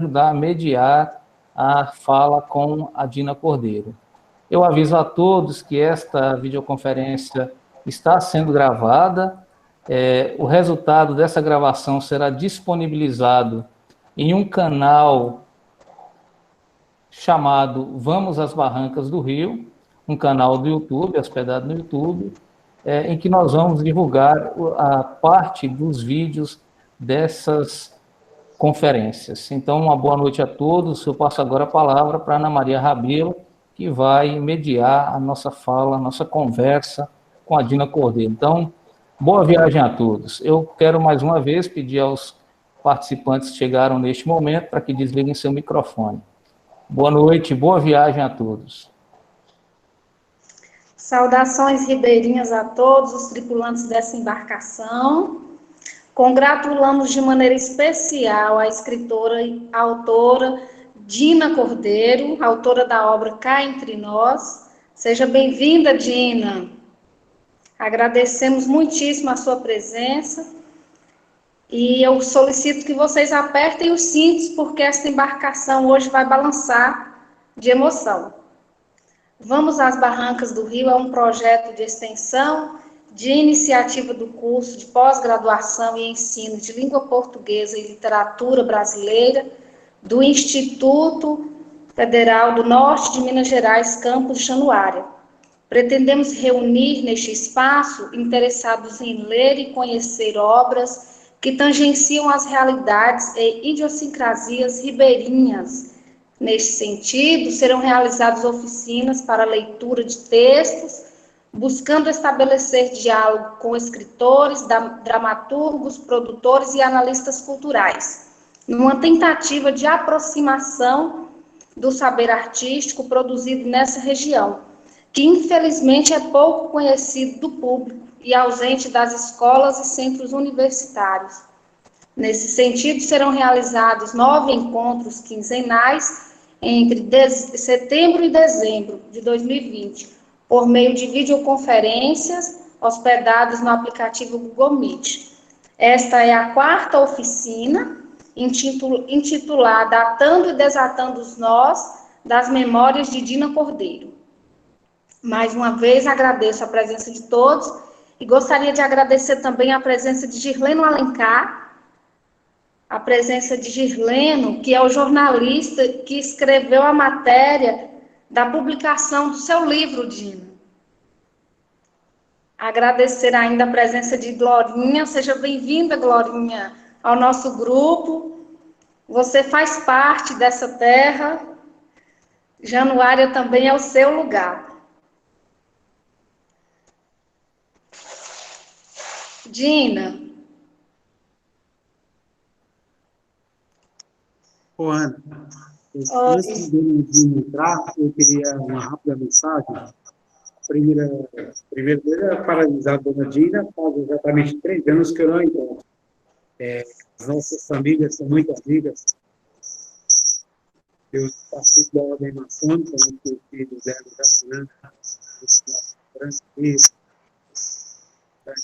ajudar a mediar a fala com a Dina Cordeiro. Eu aviso a todos que esta videoconferência está sendo gravada. O resultado dessa gravação será disponibilizado em um canal chamado Vamos às Barrancas do Rio, um canal do YouTube, hospedado no YouTube, em que nós vamos divulgar a parte dos vídeos dessas conferências. Então, uma boa noite a todos. Eu passo agora a palavra para Ana Maria Rabelo, que vai mediar a nossa fala, a nossa conversa com a Dina Cordeiro. Então, boa viagem a todos. Eu quero mais uma vez pedir aos participantes que chegaram neste momento para que desliguem seu microfone. Boa noite, boa viagem a todos. Saudações ribeirinhas a todos os tripulantes dessa embarcação. Congratulamos de maneira especial a escritora e autora Dina Cordeiro, autora da obra Cá Entre Nós. Seja bem-vinda, Dina. Agradecemos muitíssimo a sua presença e eu solicito que vocês apertem os cintos, porque esta embarcação hoje vai balançar de emoção. Vamos às Barrancas do Rio é um projeto de extensão de iniciativa do curso de pós-graduação e ensino de língua portuguesa e literatura brasileira do Instituto Federal do Norte de Minas Gerais, campus Januária. Pretendemos reunir neste espaço interessados em ler e conhecer obras que tangenciam as realidades e idiosincrasias ribeirinhas. Neste sentido, serão realizadas oficinas para leitura de textos, buscando estabelecer diálogo com escritores, dramaturgos, produtores e analistas culturais, numa tentativa de aproximação do saber artístico produzido nessa região, que infelizmente é pouco conhecido do público e ausente das escolas e centros universitários. Nesse sentido, serão realizados 9 encontros quinzenais entre setembro e dezembro de 2020, por meio de videoconferências hospedadas no aplicativo Google Meet. Esta é a 4ª oficina, intitulada Atando e Desatando os Nós das Memórias de Dina Cordeiro. Mais uma vez, agradeço a presença de todos e gostaria de agradecer também a presença de Girleno Alencar, a presença de Girleno, que é o jornalista que escreveu a matéria da publicação do seu livro, Dina. Agradecer ainda a presença de Glorinha. Seja bem-vinda, Glorinha, ao nosso grupo. Você faz parte dessa terra. Januária também é o seu lugar. Dina. Ô, Ana, antes de entrar, eu queria uma rápida mensagem. Primeiro é parabenizar a dona Dina, faz exatamente 3 anos que eu não encontro. As nossas famílias são muito amigas. Eu participo da ordem maçônica, onde eu filho dela,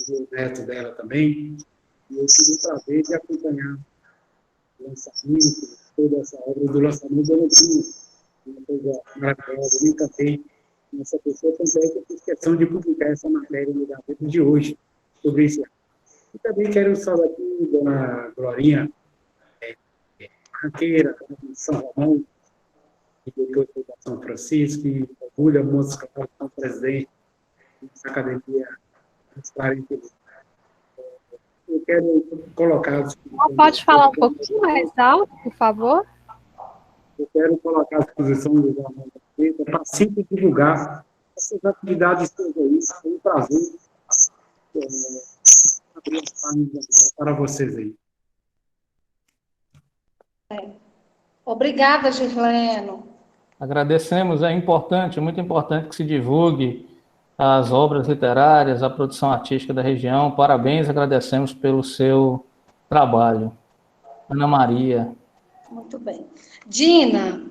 o neto dela também. E eu tive o prazer de acompanhar o lançamento, toda essa obra do lançamento da Dina. Uma coisa maravilhosa, eu nunca vi essa pessoa, tanto é que eu fiz questão de publicar essa matéria no Gazeta de hoje, sobre isso. E também quero saudar aqui, dona Glorinha, Ranqueira, São Romão, diretor da São Francisco, e orgulha moços que são presidente da Academia Transparente. Eu quero colocar... Pode falar um pouquinho mais alto, por favor? Eu quero colocar a exposição do Jornal da Preta para sempre divulgar essas atividades todas aí. Foi um prazer abrir as páginas para vocês aí. Obrigada, Girleno. Agradecemos, é importante, é muito importante que se divulgue as obras literárias, a produção artística da região. Parabéns, agradecemos pelo seu trabalho. Ana Maria. Muito bem. Dina.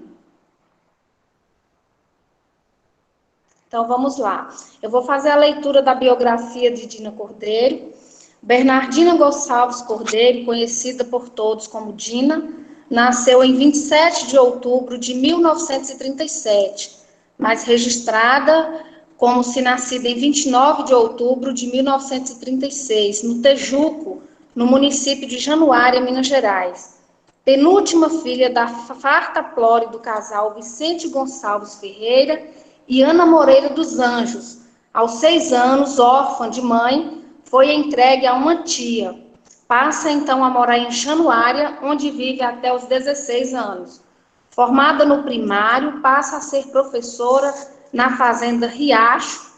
Então, vamos lá. Eu vou fazer a leitura da biografia de Dina Cordeiro. Bernardina Gonçalves Cordeiro, conhecida por todos como Dina, nasceu em 27 de outubro de 1937, mas registrada como se nascida em 29 de outubro de 1936, no Tejuco, no município de Januária, Minas Gerais. Penúltima filha da farta prole do casal Vicente Gonçalves Ferreira e Ana Moreira dos Anjos. Aos 6 anos, órfã de mãe, foi entregue a uma tia. Passa então a morar em Januária, onde vive até os 16 anos. Formada no primário, passa a ser professora na Fazenda Riacho,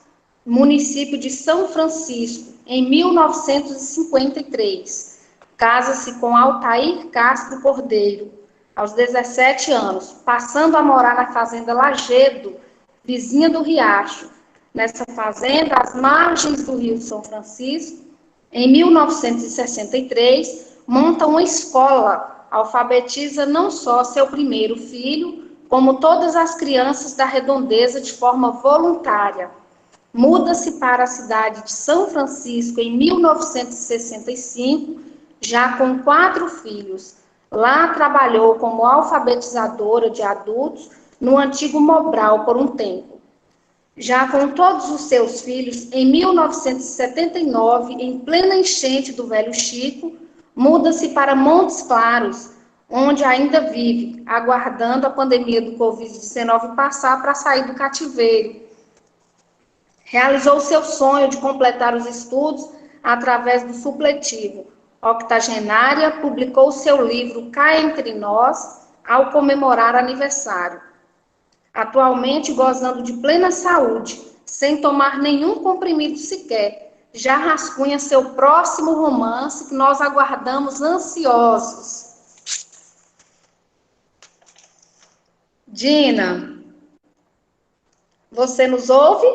município de São Francisco, em 1953. Casa-se com Altair Castro Cordeiro, aos 17 anos, passando a morar na Fazenda Lagedo, vizinha do Riacho. Nessa fazenda, às margens do Rio São Francisco, em 1963, monta uma escola, alfabetiza não só seu primeiro filho, como todas as crianças da redondeza de forma voluntária. Muda-se para a cidade de São Francisco em 1965, já com 4 filhos. Lá trabalhou como alfabetizadora de adultos no antigo Mobral por um tempo. Já com todos os seus filhos, em 1979, em plena enchente do Velho Chico, muda-se para Montes Claros, onde ainda vive, aguardando a pandemia do Covid-19 passar para sair do cativeiro. Realizou seu sonho de completar os estudos através do supletivo. Octogenária, publicou seu livro Cá Entre Nós, ao comemorar aniversário. Atualmente gozando de plena saúde, sem tomar nenhum comprimido sequer, já rascunha seu próximo romance que nós aguardamos ansiosos. Dina, você nos ouve?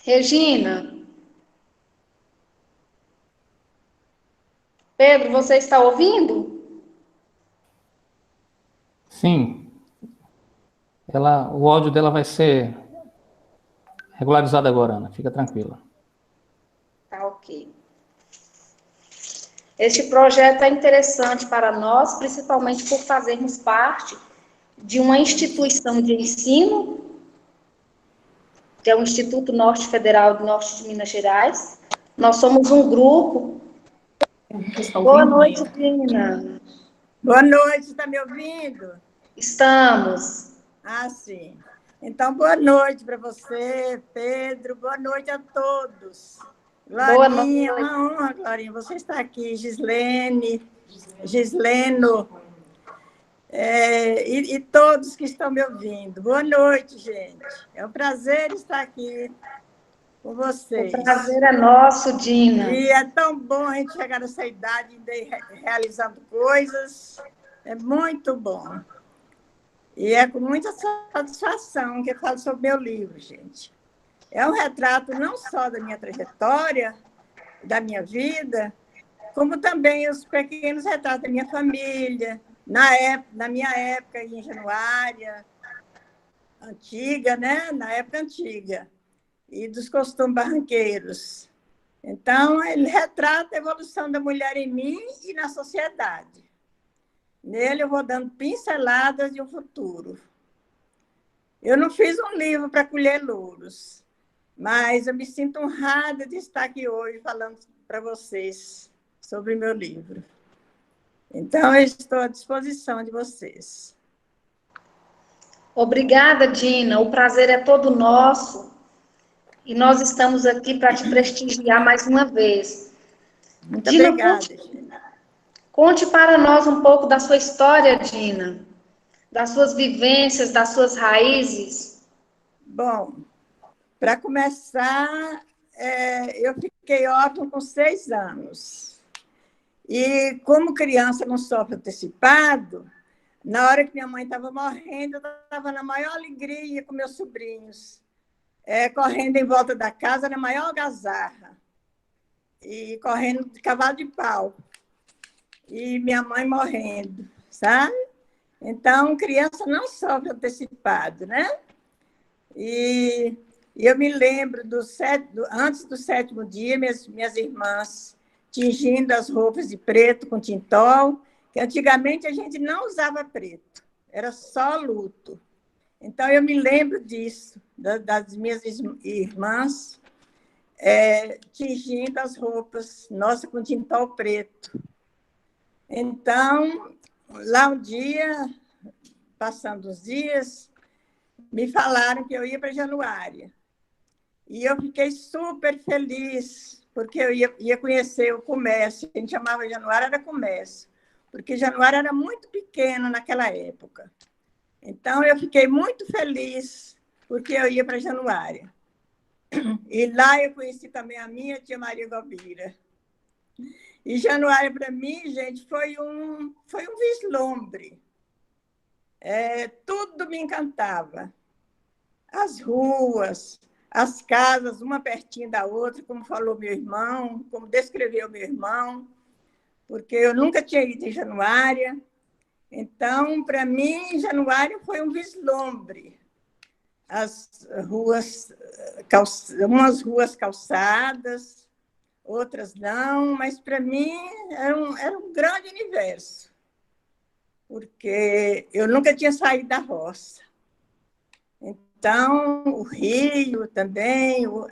Regina? Pedro, você está ouvindo? Sim. O áudio dela vai ser regularizado agora, Ana. Fica tranquila. Tá ok. Este projeto é interessante para nós, principalmente por fazermos parte de uma instituição de ensino, que é o Instituto Norte Federal do Norte de Minas Gerais. Nós somos um grupo. Boa noite, Dina. Boa noite, está me ouvindo? Estamos. Ah, sim. Então, boa noite para você, Pedro. Boa noite a todos. Glorinha, uma honra, Glorinha. Você está aqui, Gislene, Gisleno, e todos que estão me ouvindo. Boa noite, gente. É um prazer estar aqui com vocês. O prazer é nosso, Dina. E é tão bom a gente chegar nessa idade e realizando coisas. É muito bom. E é com muita satisfação que eu falo sobre meu livro, gente. É um retrato não só da minha trajetória, da minha vida, como também os pequenos retratos da minha família, na minha época em Januária, antiga, né? Na época antiga, e dos costumes barranqueiros. Então, ele retrata a evolução da mulher em mim e na sociedade. Nele eu vou dando pinceladas de um futuro. Eu não fiz um livro para colher louros, mas eu me sinto honrada de estar aqui hoje falando para vocês sobre o meu livro. Então, eu estou à disposição de vocês. Obrigada, Dina. O prazer é todo nosso. E nós estamos aqui para te prestigiar mais uma vez. Muito Dina, obrigada, Dina. Conte para nós um pouco da sua história, Dina, das suas vivências, das suas raízes. Bom, para começar, eu fiquei órfã com 6 anos. E como criança não sofre antecipado, na hora que minha mãe estava morrendo, eu estava na maior alegria com meus sobrinhos, correndo em volta da casa na maior algazarra, e correndo de cavalo de pau. E minha mãe morrendo, sabe? Então, criança não sofre antecipado, né? E eu me lembro, antes do 7º dia, minhas irmãs tingindo as roupas de preto com tintol, que antigamente a gente não usava preto, era só luto. Então, eu me lembro disso, das minhas irmãs, tingindo as roupas, nossa, com tintol preto. Então, lá um dia, passando os dias, me falaram que eu ia para Januária. E eu fiquei super feliz, porque eu ia conhecer o comércio. A gente chamava Januária, era comércio, porque Januária era muito pequeno naquela época. Então, eu fiquei muito feliz, porque eu ia para Januária. E lá eu conheci também a minha tia Maria Gobira. E Januária, para mim, gente, foi um vislumbre. Tudo me encantava. As ruas, as casas, uma pertinho da outra, como falou meu irmão, como descreveu meu irmão, porque eu nunca tinha ido em Januária. Então, para mim, Januária foi um vislumbre. As ruas, umas ruas calçadas, outras não, mas para mim era um grande universo, porque eu nunca tinha saído da roça. Então, o rio também, o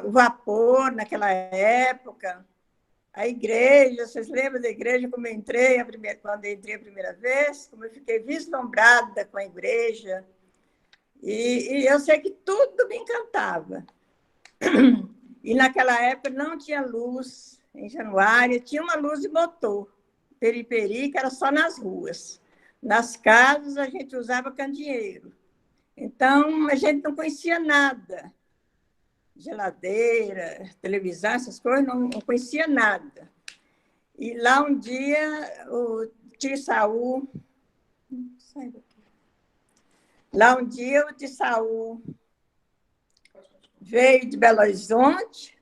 vapor naquela época, a igreja, vocês lembram da igreja, como eu entrei quando eu entrei a primeira vez, como eu fiquei vislumbrada com a igreja, e eu sei que tudo me encantava. E naquela época não tinha luz em Januária, tinha uma luz de motor, periperi, que era só nas ruas. Nas casas a gente usava candeeiro. Então, a gente não conhecia nada. Geladeira, televisão, essas coisas, não conhecia nada. E lá um dia, o tio Saul... Lá um dia, o tio Saul veio de Belo Horizonte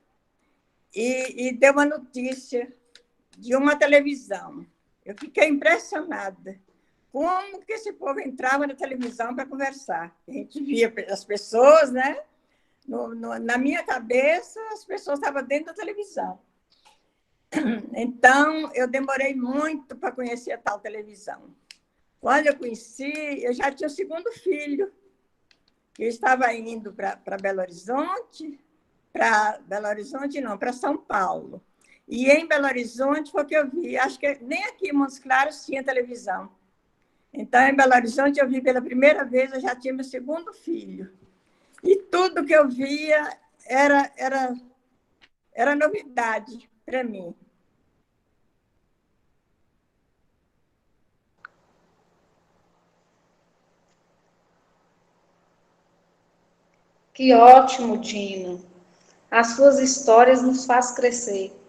e deu uma notícia de uma televisão. Eu fiquei impressionada. Como que esse povo entrava na televisão para conversar? A gente via as pessoas, né? Na minha cabeça, as pessoas estavam dentro da televisão. Então, eu demorei muito para conhecer a tal televisão. Quando eu conheci, eu já tinha o segundo filho. Eu estava indo para Belo Horizonte, para São Paulo. E em Belo Horizonte foi que eu vi, acho que nem aqui em Montes Claros tinha televisão. Então, em Belo Horizonte, eu vi pela primeira vez, eu já tinha meu segundo filho. E tudo que eu via era novidade para mim. Que ótimo, Dina. As suas histórias nos fazem crescer.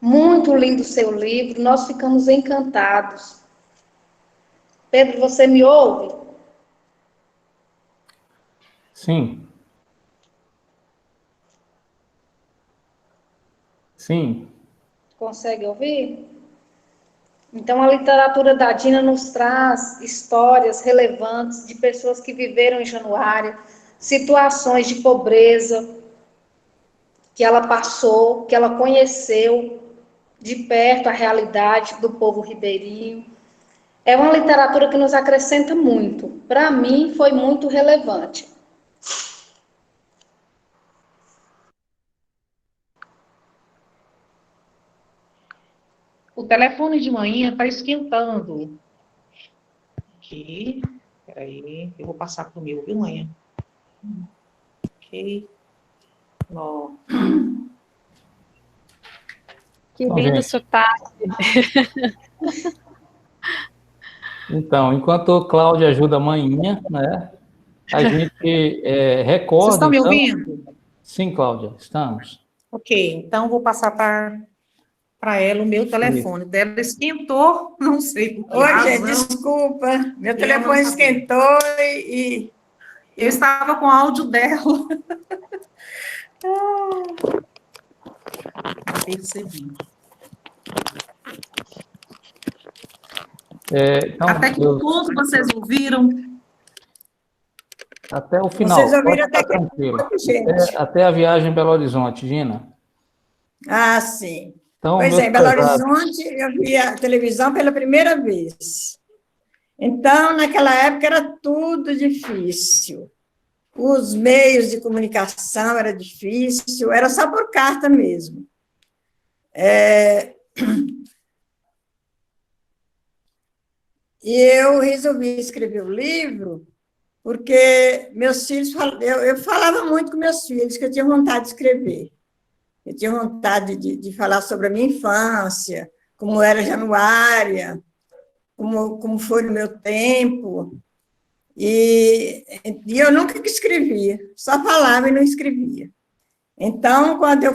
Muito lindo o seu livro, nós ficamos encantados. Pedro, você me ouve? Sim. Sim. Consegue ouvir? Então, a literatura da Dina nos traz histórias relevantes de pessoas que viveram em Januária, situações de pobreza que ela passou, que ela conheceu de perto a realidade do povo ribeirinho. É uma literatura que nos acrescenta muito. Para mim, foi muito relevante. O telefone de manhã está esquentando. Aqui, peraí, eu vou passar para o meu, viu, manhã? Ok. Ó. Que lindo sotaque. Então, enquanto Cláudia ajuda a manhinha, né, a gente recorda... Vocês estão me então... ouvindo? Sim, Cláudia, estamos. Ok, então vou passar para ela o meu telefone. Isso. Dela esquentou, não sei por que razão. Gente, desculpa, meu telefone esquentou e... Eu estava com o áudio dela. Percebi. Então, até que ponto vocês ouviram? Até o final. Vocês ouviram até que ponto, gente? Até a viagem em Belo Horizonte, Gina. Ah, sim. Então, Pois meus é, em Belo prezados, Horizonte eu vi a televisão pela primeira vez. Então, naquela época era tudo difícil. Os meios de comunicação era difícil, era só por carta mesmo. E eu resolvi escrever o livro porque meus filhos, eu falava muito com meus filhos que eu tinha vontade de escrever. Eu tinha vontade de falar sobre a minha infância, como era Januária, como foi no meu tempo. E eu nunca escrevia, só falava e não escrevia. Então, quando eu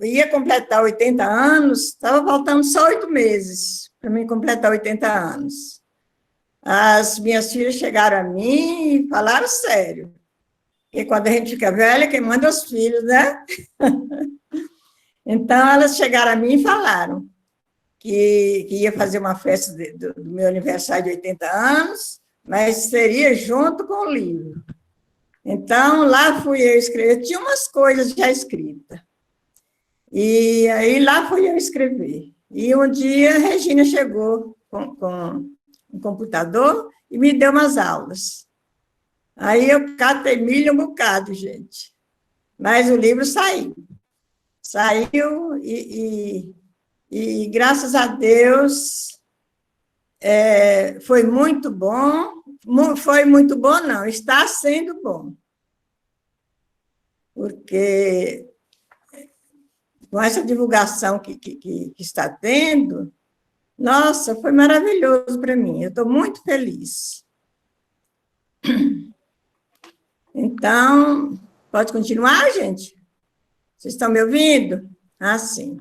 ia completar 80 anos, estava faltando só 8 meses para mim completar 80 anos. As minhas filhas chegaram a mim e falaram sério. Porque quando a gente fica velha, quem manda é os filhos, né? Então, elas chegaram a mim e falaram que ia fazer uma festa do meu aniversário de 80 anos, mas seria junto com o livro. Então, lá fui eu escrever. Tinha umas coisas já escritas. E aí, lá fui eu escrever. E um dia, a Regina chegou com um computador e me deu umas aulas. Aí eu catei milho um bocado, gente. Mas o livro saiu. Saiu e graças a Deus, foi muito bom. Foi muito bom, não, está sendo bom. Porque com essa divulgação que está tendo, nossa, foi maravilhoso para mim. Eu estou muito feliz. Então, pode continuar, gente? Vocês estão me ouvindo? Ah, sim.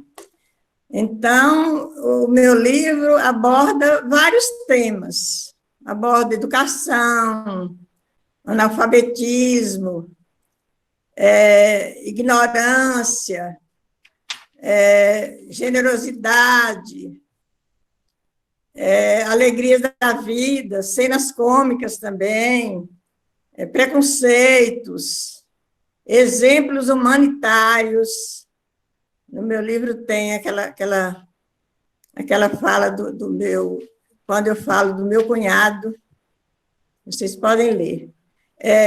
Então, o meu livro aborda vários temas. Aborda educação, analfabetismo, ignorância, generosidade, alegrias da vida, cenas cômicas também, preconceitos, exemplos humanitários. No meu livro tem aquela fala do meu, quando eu falo do meu cunhado, vocês podem ler.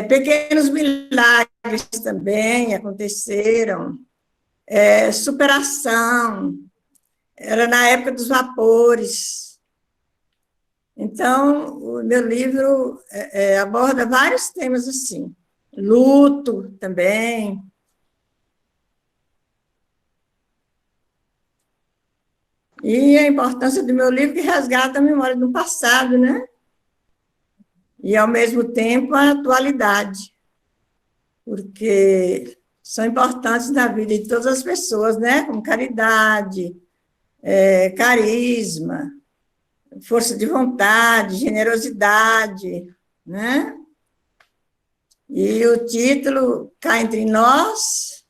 Pequenos milagres também aconteceram, superação, era na época dos vapores. Então, o meu livro aborda vários temas assim, luto também. E a importância do meu livro que resgata a memória do passado, né? E, ao mesmo tempo, a atualidade, porque são importantes na vida de todas as pessoas, né? Como caridade, carisma, força de vontade, generosidade, né? E o título, Cá Entre Nós,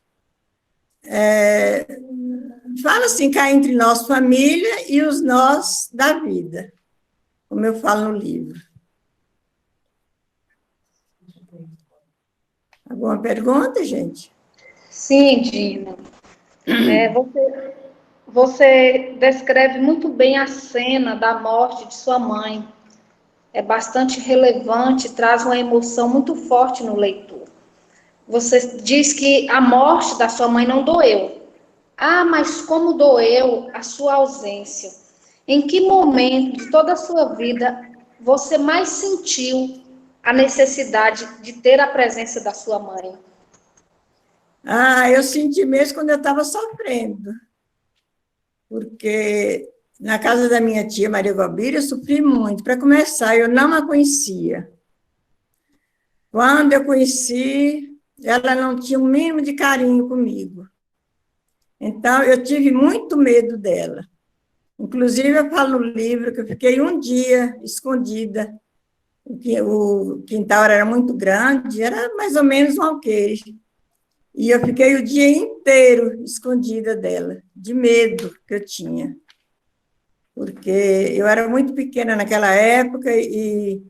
fala assim, cá entre nós, família, e os nós da vida, como eu falo no livro. Alguma pergunta, gente? Sim, Dina. Você descreve muito bem a cena da morte de sua mãe. É bastante relevante, traz uma emoção muito forte no leitor. Você diz que a morte da sua mãe não doeu. Ah, mas como doeu a sua ausência? Em que momento de toda a sua vida você mais sentiu a necessidade de ter a presença da sua mãe? Ah, eu senti mesmo quando eu estava sofrendo, porque na casa da minha tia Maria Gobira eu sofri muito. Para começar, eu não a conhecia. Quando eu conheci, ela não tinha o mínimo de carinho comigo. Então, eu tive muito medo dela. Inclusive, eu falo no livro que eu fiquei um dia escondida. O quintal era muito grande, era mais ou menos um alqueire. E eu fiquei o dia inteiro escondida dela, de medo que eu tinha. Porque eu era muito pequena naquela época e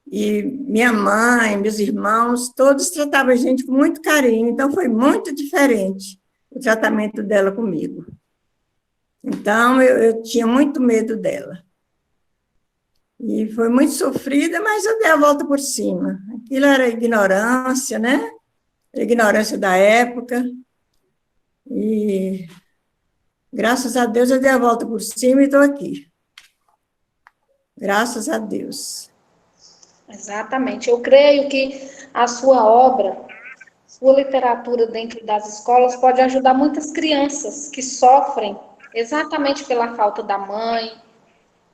minha mãe, meus irmãos, todos tratavam a gente com muito carinho. Então, foi muito diferente o tratamento dela comigo. Então, eu tinha muito medo dela. E foi muito sofrida, mas eu dei a volta por cima. Aquilo era ignorância, né? Ignorância da época. E, graças a Deus, eu dei a volta por cima e estou aqui. Graças a Deus. Exatamente. Eu creio que a sua obra, sua literatura dentro das escolas pode ajudar muitas crianças que sofrem exatamente pela falta da mãe,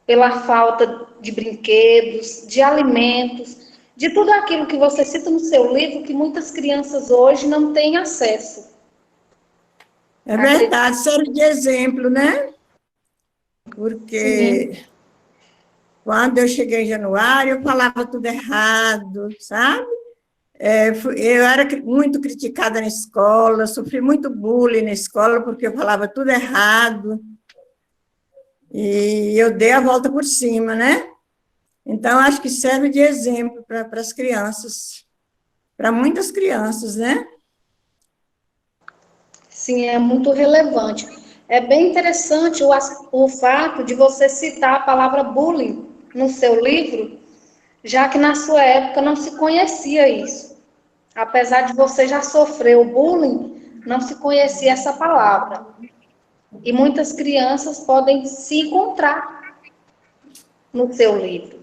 pela falta de brinquedos, de alimentos, de tudo aquilo que você cita no seu livro, que muitas crianças hoje não têm acesso. É verdade, serve de exemplo, né? Porque quando eu cheguei em Januário, eu falava tudo errado, sabe? Eu era muito criticada na escola, sofri muito bullying na escola, porque eu falava tudo errado. E eu dei a volta por cima, né? Então, acho que serve de exemplo para as crianças, para muitas crianças, né? Sim, é muito relevante. É bem interessante o fato de você citar a palavra bullying no seu livro, já que na sua época não se conhecia isso. Apesar de você já sofrer o bullying, não se conhecia essa palavra. E muitas crianças podem se encontrar no seu livro.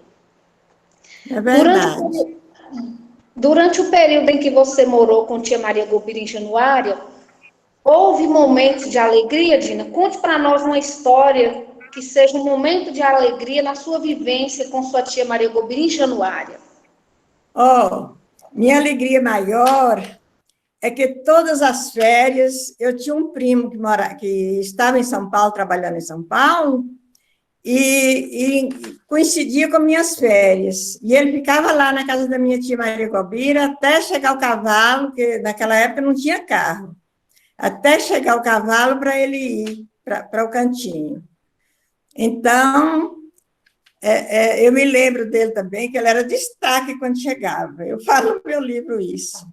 É verdade. Durante o período em que você morou com tia Maria Gobira em Januária, houve momentos de alegria, Dina? Conte para nós uma história que seja um momento de alegria na sua vivência com sua tia Maria Gobira em Januária. Minha alegria maior é que todas as férias, eu tinha um primo que estava em São Paulo, trabalhando em São Paulo, e coincidia com minhas férias. E ele ficava lá na casa da minha tia Maria Gobira até chegar o cavalo, que naquela época não tinha carro, até chegar o cavalo para ele ir para o cantinho. Então, eu me lembro dele também, que ele era destaque quando chegava. Eu falo no meu livro isso.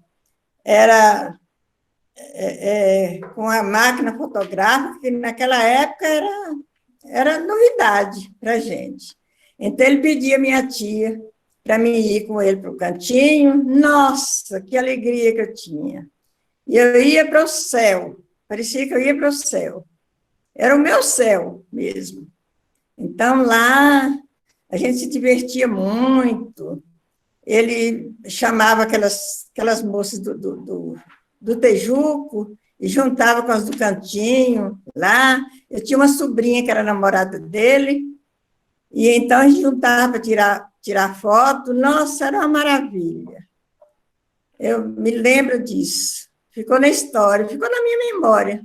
Era com a máquina fotográfica, que naquela época era novidade para a gente. Então, ele pedia a minha tia para mim ir com ele para o cantinho. Nossa, que alegria que eu tinha! E eu ia para o céu, parecia que eu ia para o céu. Era o meu céu mesmo. Então, lá, a gente se divertia muito. Ele chamava aquelas moças do Tejuco e juntava com as do cantinho lá. Eu tinha uma sobrinha que era namorada dele, e então a gente juntava para tirar foto. Nossa, era uma maravilha. Eu me lembro disso. Ficou na história, ficou na minha memória.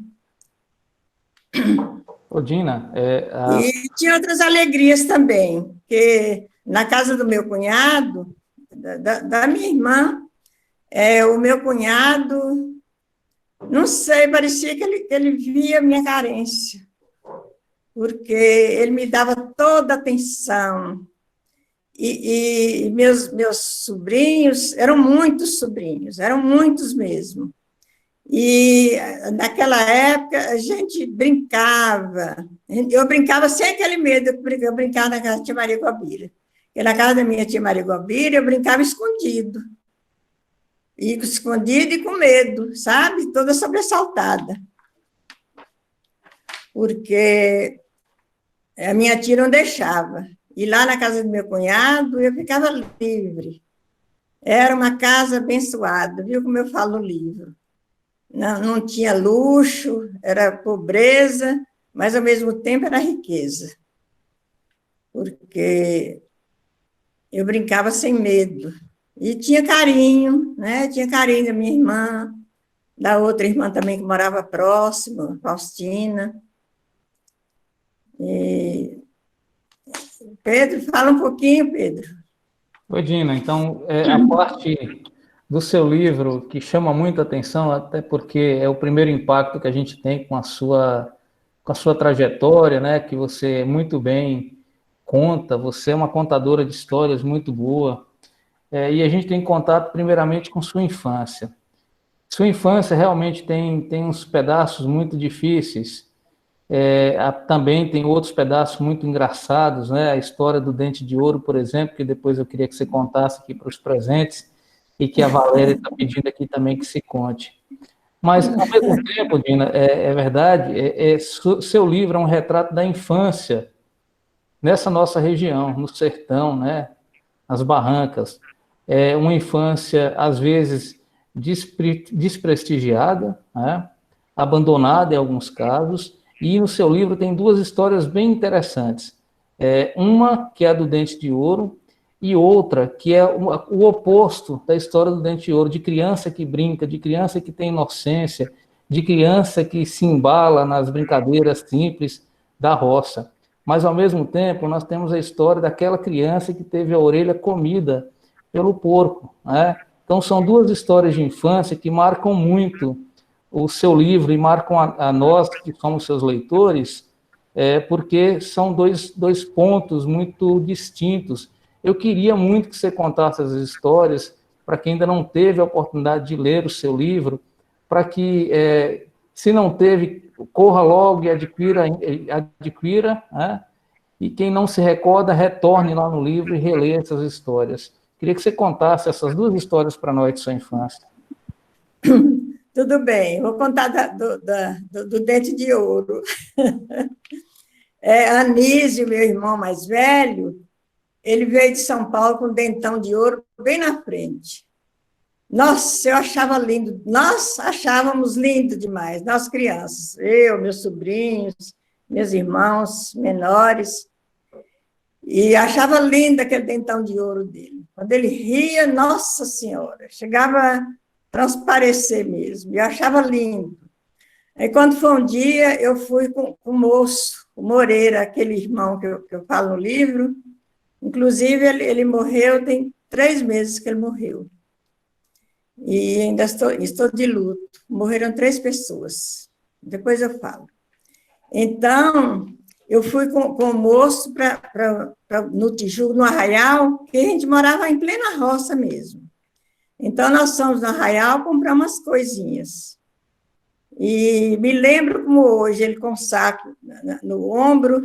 Ô, Dina, E tinha outras alegrias também, que na casa do meu cunhado, da minha irmã, o meu cunhado, não sei, parecia que ele via a minha carência, porque ele me dava toda a atenção. E meus sobrinhos, eram muitos mesmo. E naquela época a gente brincava, eu brincava sem aquele medo, eu brincava na casa da tia Maria Gobira. E na casa da minha tia Maria Gobira eu brincava escondido. E escondido e com medo, sabe? Toda sobressaltada. Porque a minha tia não deixava. E lá na casa do meu cunhado eu ficava livre. Era uma casa abençoada, viu como eu falo no livro? Não tinha luxo, era pobreza, mas, ao mesmo tempo, era riqueza. Porque eu brincava sem medo. E tinha carinho, né? Tinha carinho da minha irmã, da outra irmã também que morava próximo, Faustina. E... Pedro, fala um pouquinho, Pedro. Oi, Dina, então, a parte do seu livro que chama muita atenção, até porque é o primeiro impacto que a gente tem com a sua trajetória, né, que você muito bem conta, você é uma contadora de histórias muito boa, e a gente tem contato primeiramente com sua infância. Sua infância realmente tem uns pedaços muito difíceis, Também tem outros pedaços muito engraçados, né? A história do Dente de Ouro, por exemplo, que depois eu queria que você contasse aqui para os presentes, e que a Valéria está pedindo aqui também que se conte. Mas, ao mesmo tempo, Dina, é verdade, seu livro é um retrato da infância nessa nossa região, no sertão, né? Nas barrancas. É uma infância, às vezes, desprestigiada, né? Abandonada em alguns casos, e no seu livro tem duas histórias bem interessantes. Uma que é a do Dente de Ouro, e outra que é o oposto da história do Dente de Ouro, de criança que brinca, de criança que tem inocência, de criança que se embala nas brincadeiras simples da roça. Mas, ao mesmo tempo, nós temos a história daquela criança que teve a orelha comida pelo porco, né? Então, são duas histórias de infância que marcam muito o seu livro e marcam a nós, que somos seus leitores, porque são dois pontos muito distintos. Eu queria muito que você contasse as histórias para quem ainda não teve a oportunidade de ler o seu livro, para que, se não teve, corra logo e adquira, né? E quem não se recorda, retorne lá no livro e releia essas histórias. Queria que você contasse essas duas histórias para nós de sua infância. Tudo bem, vou contar do Dente de Ouro. Anísio, meu irmão mais velho, ele veio de São Paulo com um dentão de ouro bem na frente. Nossa, eu achava lindo, nós achávamos lindo demais, nós crianças, eu, meus sobrinhos, meus irmãos menores, e achava lindo aquele dentão de ouro dele. Quando ele ria, nossa senhora, chegava a transparecer mesmo, eu achava lindo. Aí, quando foi um dia, eu fui com o moço, o Moreira, aquele irmão que eu falo no livro, inclusive ele morreu, tem 3 meses que ele morreu. E ainda estou de luto. Morreram 3 pessoas. Depois eu falo. Então, eu fui com o moço no Tijuco, no Arraial, que a gente morava em plena roça mesmo. Então, nós fomos no Arraial, compramos umas coisinhas. E me lembro como hoje, ele com um saco no ombro,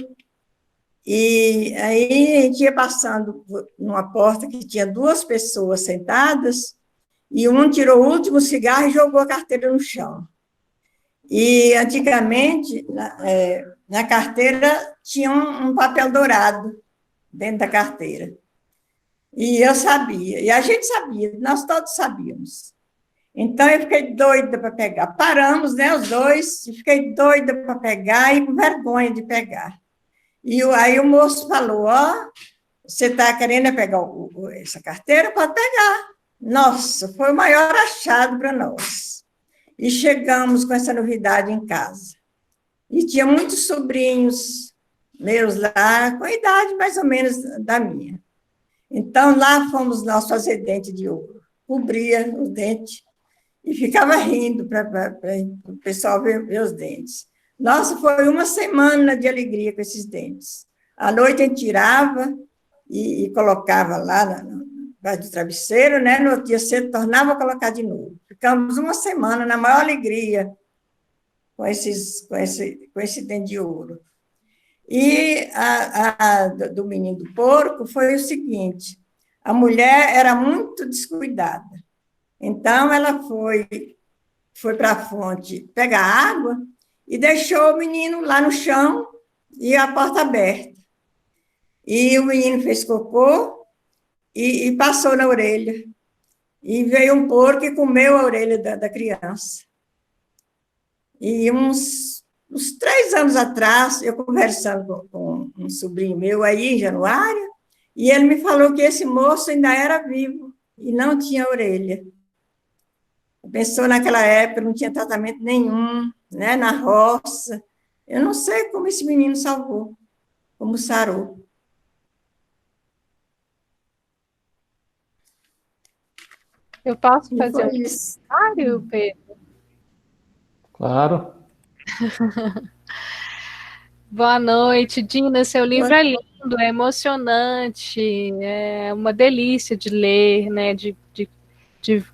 e aí a gente ia passando numa porta que tinha 2 pessoas sentadas, e um tirou o último cigarro e jogou a carteira no chão. E, antigamente, na carteira tinha um papel dourado dentro da carteira. E eu sabia, e a gente sabia, nós todos sabíamos. Então, eu fiquei doida para pegar. Paramos, né, os dois, e fiquei doida para pegar e com vergonha de pegar. E aí o moço falou, você está querendo pegar essa carteira? Pode pegar. Nossa, foi o maior achado para nós. E chegamos com essa novidade em casa. E tinha muitos sobrinhos meus lá, com a idade mais ou menos da minha. Então, lá fomos nós fazer dente de ouro. Cobria o dente e ficava rindo para o pessoal ver os dentes. Nossa, foi uma semana de alegria com esses dentes. À noite a gente tirava e colocava lá debaixo do travesseiro, né? No outro dia cedo tornava a colocar de novo. Ficamos uma semana na maior alegria com esse dente de ouro. E do menino do porco foi o seguinte, a mulher era muito descuidada. Então, ela foi para a fonte pegar água e deixou o menino lá no chão e a porta aberta. E o menino fez cocô e passou na orelha. E veio um porco e comeu a orelha da criança. E uns 3 anos atrás, eu conversando com um sobrinho meu aí em Januário, e ele me falou que esse moço ainda era vivo e não tinha orelha. Pensou naquela época, não tinha tratamento nenhum, né, na roça. Eu não sei como esse menino salvou, como sarou. Eu posso fazer um comentário, Pedro? Claro. Boa noite, Dina. Seu livro é lindo, é emocionante, é uma delícia de ler, né, de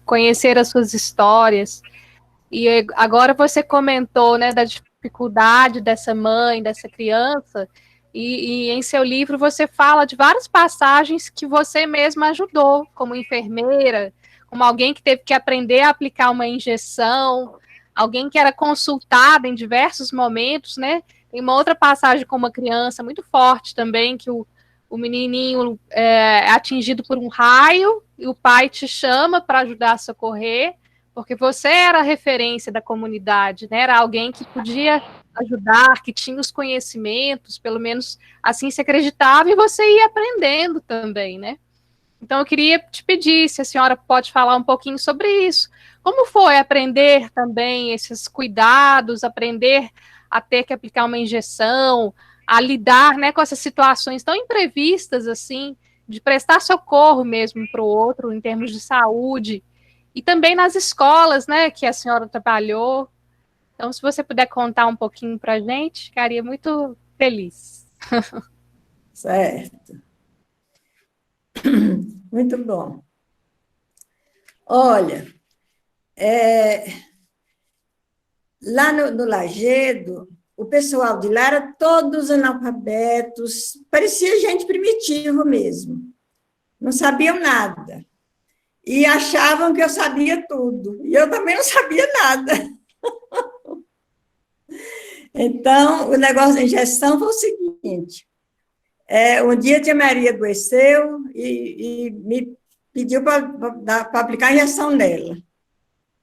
conhecer as suas histórias. E agora você comentou, né, da dificuldade dessa mãe, dessa criança, e em seu livro você fala de várias passagens que você mesma ajudou, como enfermeira, como alguém que teve que aprender a aplicar uma injeção, alguém que era consultada em diversos momentos, né? Tem uma outra passagem com uma criança muito forte também, que o menininho é atingido por um raio e o pai te chama para ajudar a socorrer, porque você era a referência da comunidade, né? Era alguém que podia ajudar, que tinha os conhecimentos, pelo menos assim se acreditava, e você ia aprendendo também, né? Então eu queria te pedir se a senhora pode falar um pouquinho sobre isso. Como foi aprender também esses cuidados, aprender a ter que aplicar uma injeção, a lidar, né, com essas situações tão imprevistas assim, de prestar socorro mesmo para o outro em termos de saúde, e também nas escolas, né, que a senhora trabalhou. Então, se você puder contar um pouquinho para a gente, ficaria muito feliz. Certo. Muito bom. Olha, lá no Lajedo, o pessoal de lá era todos analfabetos, parecia gente primitiva mesmo, não sabiam nada. E achavam que eu sabia tudo, e eu também não sabia nada. Então, o negócio da injeção foi o seguinte, um dia a tia Maria adoeceu e me pediu para aplicar a injeção nela.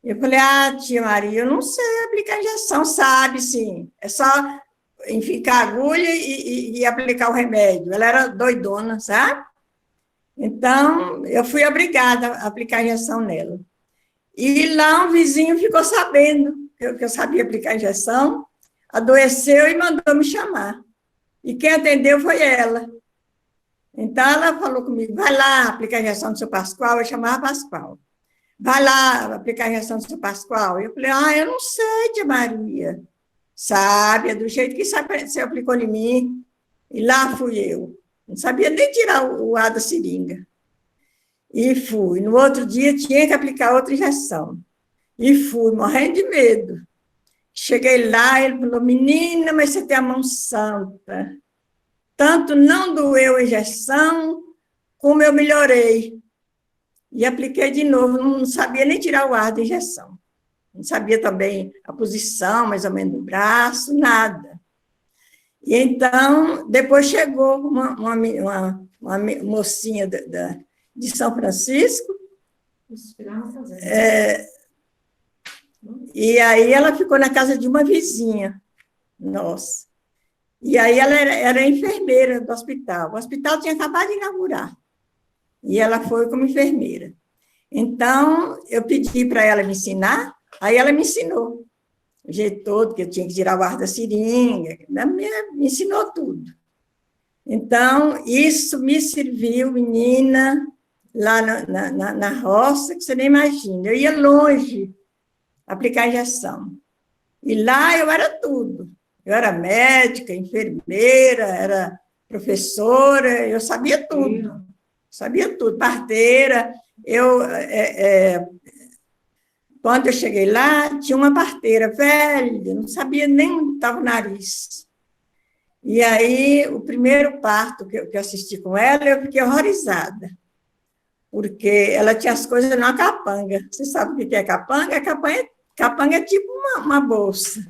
Eu falei, tia Maria, eu não sei aplicar injeção, sabe, sim. É só enficar a agulha e aplicar o remédio. Ela era doidona, sabe? Então, eu fui obrigada a aplicar a injeção nela. E lá um vizinho ficou sabendo que eu sabia aplicar a injeção, adoeceu e mandou me chamar. E quem atendeu foi ela. Então, ela falou comigo, vai lá aplicar a injeção do seu Pascoal, eu chamava Pascoal. Vai lá aplicar a injeção do seu Pascoal. Eu falei, eu não sei, tia Maria. Sabe, é do jeito que você aplicou em mim. E lá fui eu. Não sabia nem tirar o ar da seringa. E fui. No outro dia, tinha que aplicar outra injeção. E fui, morrendo de medo. Cheguei lá, ele falou, menina, mas você tem a mão santa. Tanto não doeu a injeção, como eu melhorei. E apliquei de novo, não sabia nem tirar o ar da injeção. Não sabia também a posição, mais ou menos, do braço, nada. E então, depois chegou uma mocinha de São Francisco, e aí ela ficou na casa de uma vizinha nossa. E aí ela era enfermeira do hospital. O hospital tinha acabado de inaugurar. E ela foi como enfermeira. Então, eu pedi para ela me ensinar, aí ela me ensinou. O jeito todo, que eu tinha que tirar o ar da seringa, me ensinou tudo. Então, isso me serviu, menina, lá na roça, que você nem imagina. Eu ia longe aplicar injeção. E lá eu era tudo. Eu era médica, enfermeira, era professora, eu sabia tudo. Sabia tudo, parteira. Quando eu cheguei lá, tinha uma parteira velha, não sabia nem onde estava o nariz. E aí, o primeiro parto que eu assisti com ela, eu fiquei horrorizada, porque ela tinha as coisas numa capanga. Você sabe o que é capanga? Capanga é tipo uma bolsa,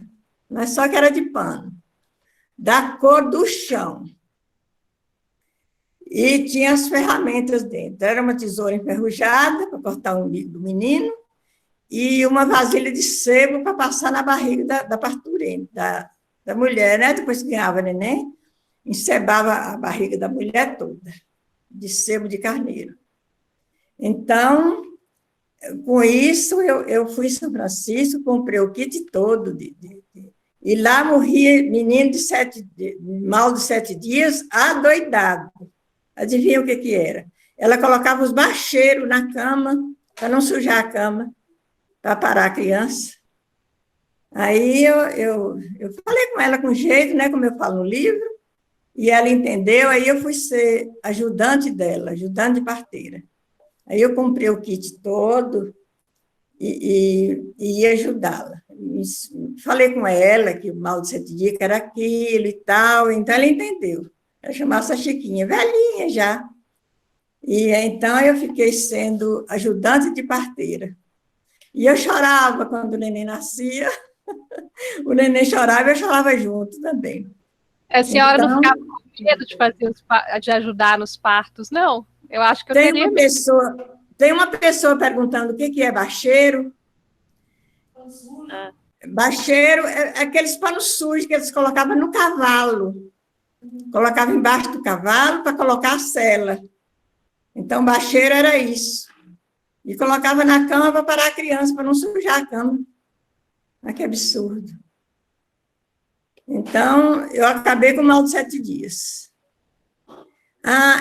mas só que era de pano, da cor do chão. E tinha as ferramentas dentro. Era uma tesoura enferrujada para cortar o umbigo do menino e uma vasilha de sebo para passar na barriga da parturiente, da mulher, né? Depois que ganhava neném, encebava a barriga da mulher toda, de sebo de carneiro. Então, com isso, eu fui em São Francisco, comprei o kit todo, e lá morria menino mal de 7 dias, adoidado. Adivinha o que era? Ela colocava os bacheiros na cama, para não sujar a cama, para parar a criança. Aí eu falei com ela com jeito, né, como eu falo no livro, e ela entendeu, aí eu fui ser ajudante dela, ajudante de parteira. Aí eu comprei o kit todo e ia ajudá-la. falei com ela que o mal de 7 dias que era aquilo e tal, então ela entendeu. Ela chamava a Chiquinha, velhinha já. E então eu fiquei sendo ajudante de parteira. E eu chorava quando o neném nascia. O neném chorava e eu chorava junto também. A senhora Então, não ficava com medo de de ajudar nos partos, não? Eu acho que eu tem teria uma pessoa, tem uma pessoa perguntando o que é bacheiro. Bacheiro é aqueles panos sujos que eles colocavam no cavalo. Colocavam embaixo do cavalo para colocar a sela. Então, bacheiro era isso. E colocava na cama para parar a criança, para não sujar a cama. Olha que absurdo. Então, eu acabei com o mal de 7 dias.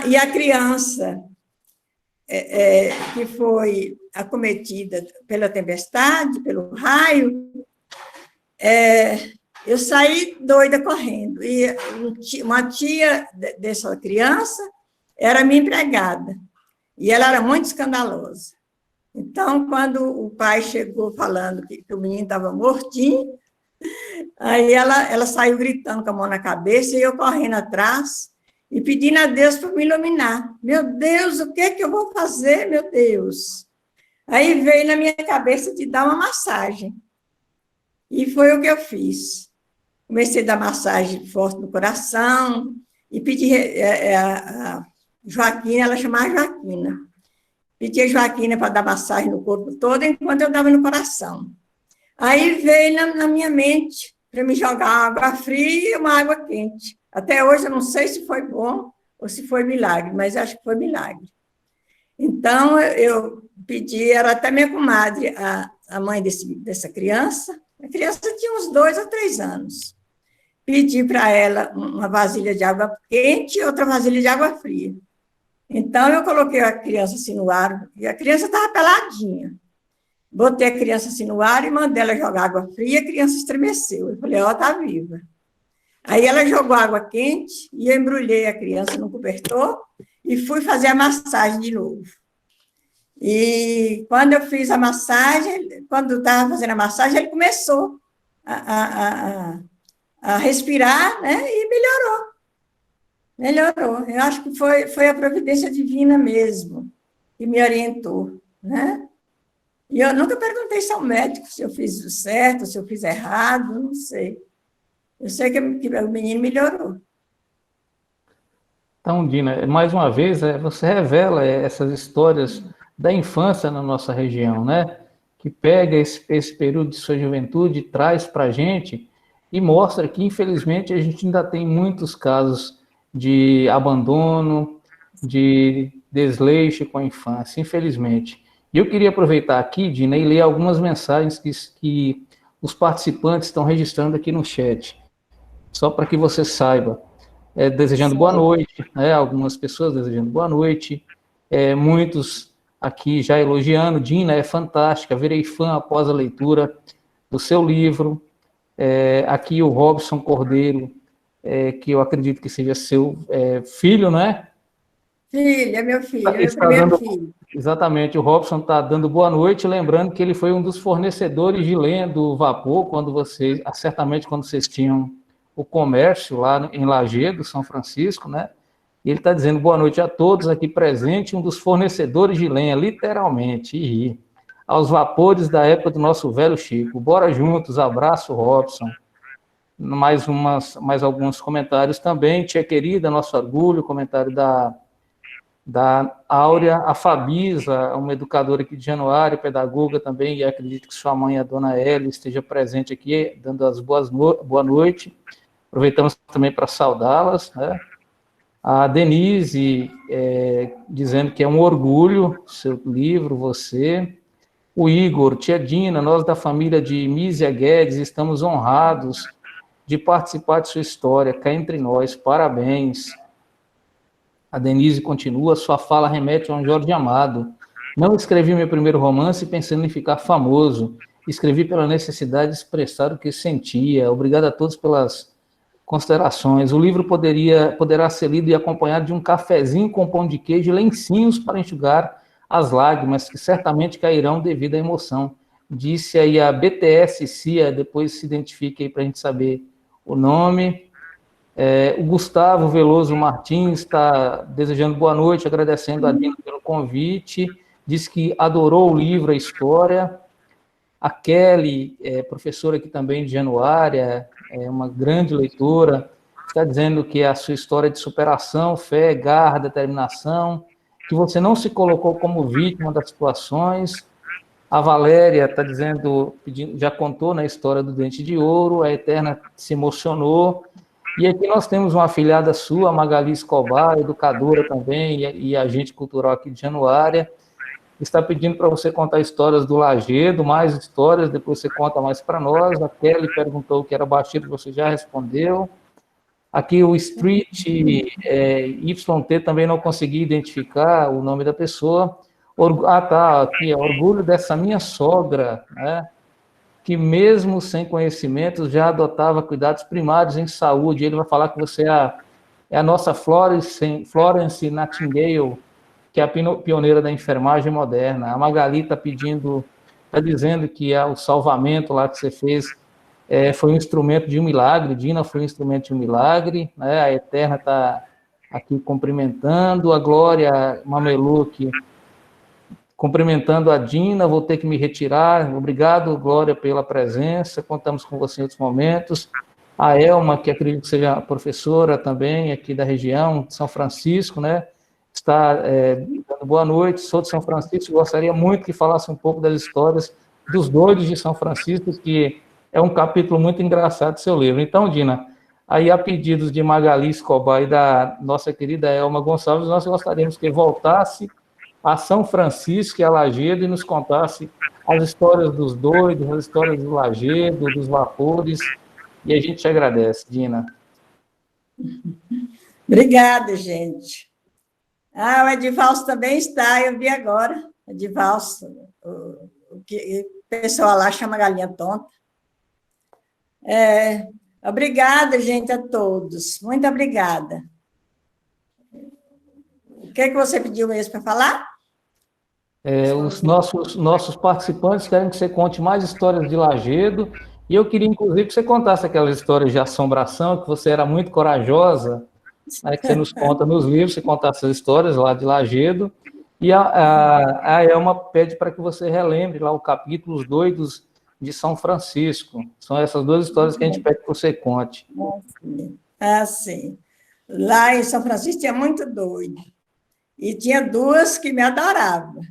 E a criança que foi acometida pela tempestade, pelo raio, eu saí doida correndo. E uma tia dessa criança era minha empregada. E ela era muito escandalosa. Então, quando o pai chegou falando que o menino estava mortinho, aí ela saiu gritando com a mão na cabeça e eu correndo atrás e pedindo a Deus para me iluminar. Meu Deus, o que é que eu vou fazer, meu Deus? Aí veio na minha cabeça de dar uma massagem. E foi o que eu fiz. Comecei a dar massagem forte no coração e pedi a Joaquina, ela chamava Joaquina. Pedi a Joaquina para dar massagem no corpo todo, enquanto eu dava no coração. Aí veio na minha mente para me jogar uma água fria e uma água quente. Até hoje eu não sei se foi bom ou se foi milagre, mas acho que foi milagre. Então, eu pedi, era até minha comadre, a mãe dessa criança. A criança tinha uns 2 ou 3 anos. Pedi para ela uma vasilha de água quente e outra vasilha de água fria. Então, eu coloquei a criança assim no ar, e a criança estava peladinha. Botei a criança assim no ar e mandei ela jogar água fria, a criança estremeceu. Eu falei, está viva. Aí ela jogou água quente e eu embrulhei a criança no cobertor e fui fazer a massagem de novo. E quando eu fiz a massagem, quando eu estava fazendo a massagem, ele começou a respirar, né, e melhorou. Melhorou. Eu acho que foi a providência divina mesmo que me orientou, né? E eu nunca perguntei se ao médico se eu fiz certo, se eu fiz errado, não sei. Eu sei que o menino melhorou. Então, Dina, mais uma vez, você revela essas histórias da infância na nossa região, né? Que pega esse período de sua juventude, traz para a gente e mostra que, infelizmente, a gente ainda tem muitos casos de abandono, de desleixo com a infância, infelizmente. E eu queria aproveitar aqui, Dina, e ler algumas mensagens que os participantes estão registrando aqui no chat, só para que você saiba. Desejando boa noite, né? Algumas pessoas desejando boa noite, muitos aqui já elogiando. Dina é fantástica, virei fã após a leitura do seu livro. Aqui o Robson Cordeiro, que eu acredito que seja seu filho, né? Filho, é meu filho, é meu primeiro filho. Exatamente, o Robson está dando boa noite, lembrando que ele foi um dos fornecedores de lenha do vapor, certamente quando vocês tinham o comércio lá em Lagedo, São Francisco, né? E ele está dizendo boa noite a todos aqui presentes, um dos fornecedores de lenha, literalmente, aos vapores da época do nosso velho Chico. Bora juntos, abraço, Robson. Mais alguns comentários também, tia querida, nosso orgulho, comentário da Áurea, a Fabisa, uma educadora aqui de Januário, pedagoga também, e acredito que sua mãe, a dona Elia, esteja presente aqui, dando as boa noite. Aproveitamos também para saudá-las, né? A Denise, dizendo que é um orgulho seu livro, você. O Igor, tia Dina, nós da família de Mísia Guedes estamos honrados de participar de sua história, cá entre nós, parabéns. A Denise continua, sua fala remete a um Jorge Amado. Não escrevi meu primeiro romance pensando em ficar famoso, escrevi pela necessidade de expressar o que sentia. Obrigado a todos pelas considerações. O livro poderá ser lido e acompanhado de um cafezinho com pão de queijo e lencinhos para enxugar as lágrimas que certamente cairão devido à emoção. disse aí a BTS CIA, depois se identifique aí para a gente saber o nome. O Gustavo Veloso Martins está desejando boa noite, agradecendo a Dina pelo convite, diz que adorou o livro, a história. A Kelly, professora aqui também de Januária, é uma grande leitora, está dizendo que a sua história de superação, fé, garra, determinação, que você não se colocou como vítima das situações. A Valéria está dizendo, já contou na história do Dente de Ouro, a Eterna se emocionou. E aqui nós temos uma afilhada sua, a Magali Escobar, educadora também, e agente cultural aqui de Januária, está pedindo para você contar histórias do Lagedo, mais histórias, depois você conta mais para nós. A Kelly perguntou o que era Baixeiro, você já respondeu. Aqui o Street YT também não consegui identificar o nome da pessoa. Aqui, orgulho dessa minha sogra, né, que mesmo sem conhecimentos já adotava cuidados primários em saúde. Ele vai falar que você é a nossa Florence Nightingale, que é a pioneira da enfermagem moderna. A Magali está dizendo que o salvamento lá que você fez foi um instrumento de um milagre, Dina foi um instrumento de um milagre, né? A Eterna está aqui cumprimentando, a Glória Mameluque cumprimentando a Dina, vou ter que me retirar, obrigado, Glória, pela presença, contamos com você em outros momentos. A Elma, que acredito que seja professora também aqui da região, de São Francisco, né? Está dando boa noite, sou de São Francisco, gostaria muito que falasse um pouco das histórias dos doidos de São Francisco, que é um capítulo muito engraçado do seu livro. Então, Dina, aí a pedidos de Magali Escobar e da nossa querida Elma Gonçalves, nós gostaríamos que voltasse a São Francisco e a Lagedo e nos contasse as histórias dos doidos, as histórias do Lagedo, dos vapores, e a gente te agradece, Dina. Obrigada, gente. O Edivalso também está, eu vi agora, Edivalso, o que o pessoal lá chama galinha tonta. Obrigada, gente, a todos, muito obrigada. O que você pediu mesmo para falar? Os nossos participantes querem que você conte mais histórias de Lagedo, e eu queria, inclusive, que você contasse aquelas histórias de assombração, que você era muito corajosa, né, que você nos conta nos livros, você contasse essas histórias lá de Lagedo, e a Elma pede para que você relembre lá o capítulo Os Doidos de São Francisco. São essas duas histórias que a gente pede que você conte. Sim. Lá em São Francisco tinha muito doido, e tinha duas que me adoravam.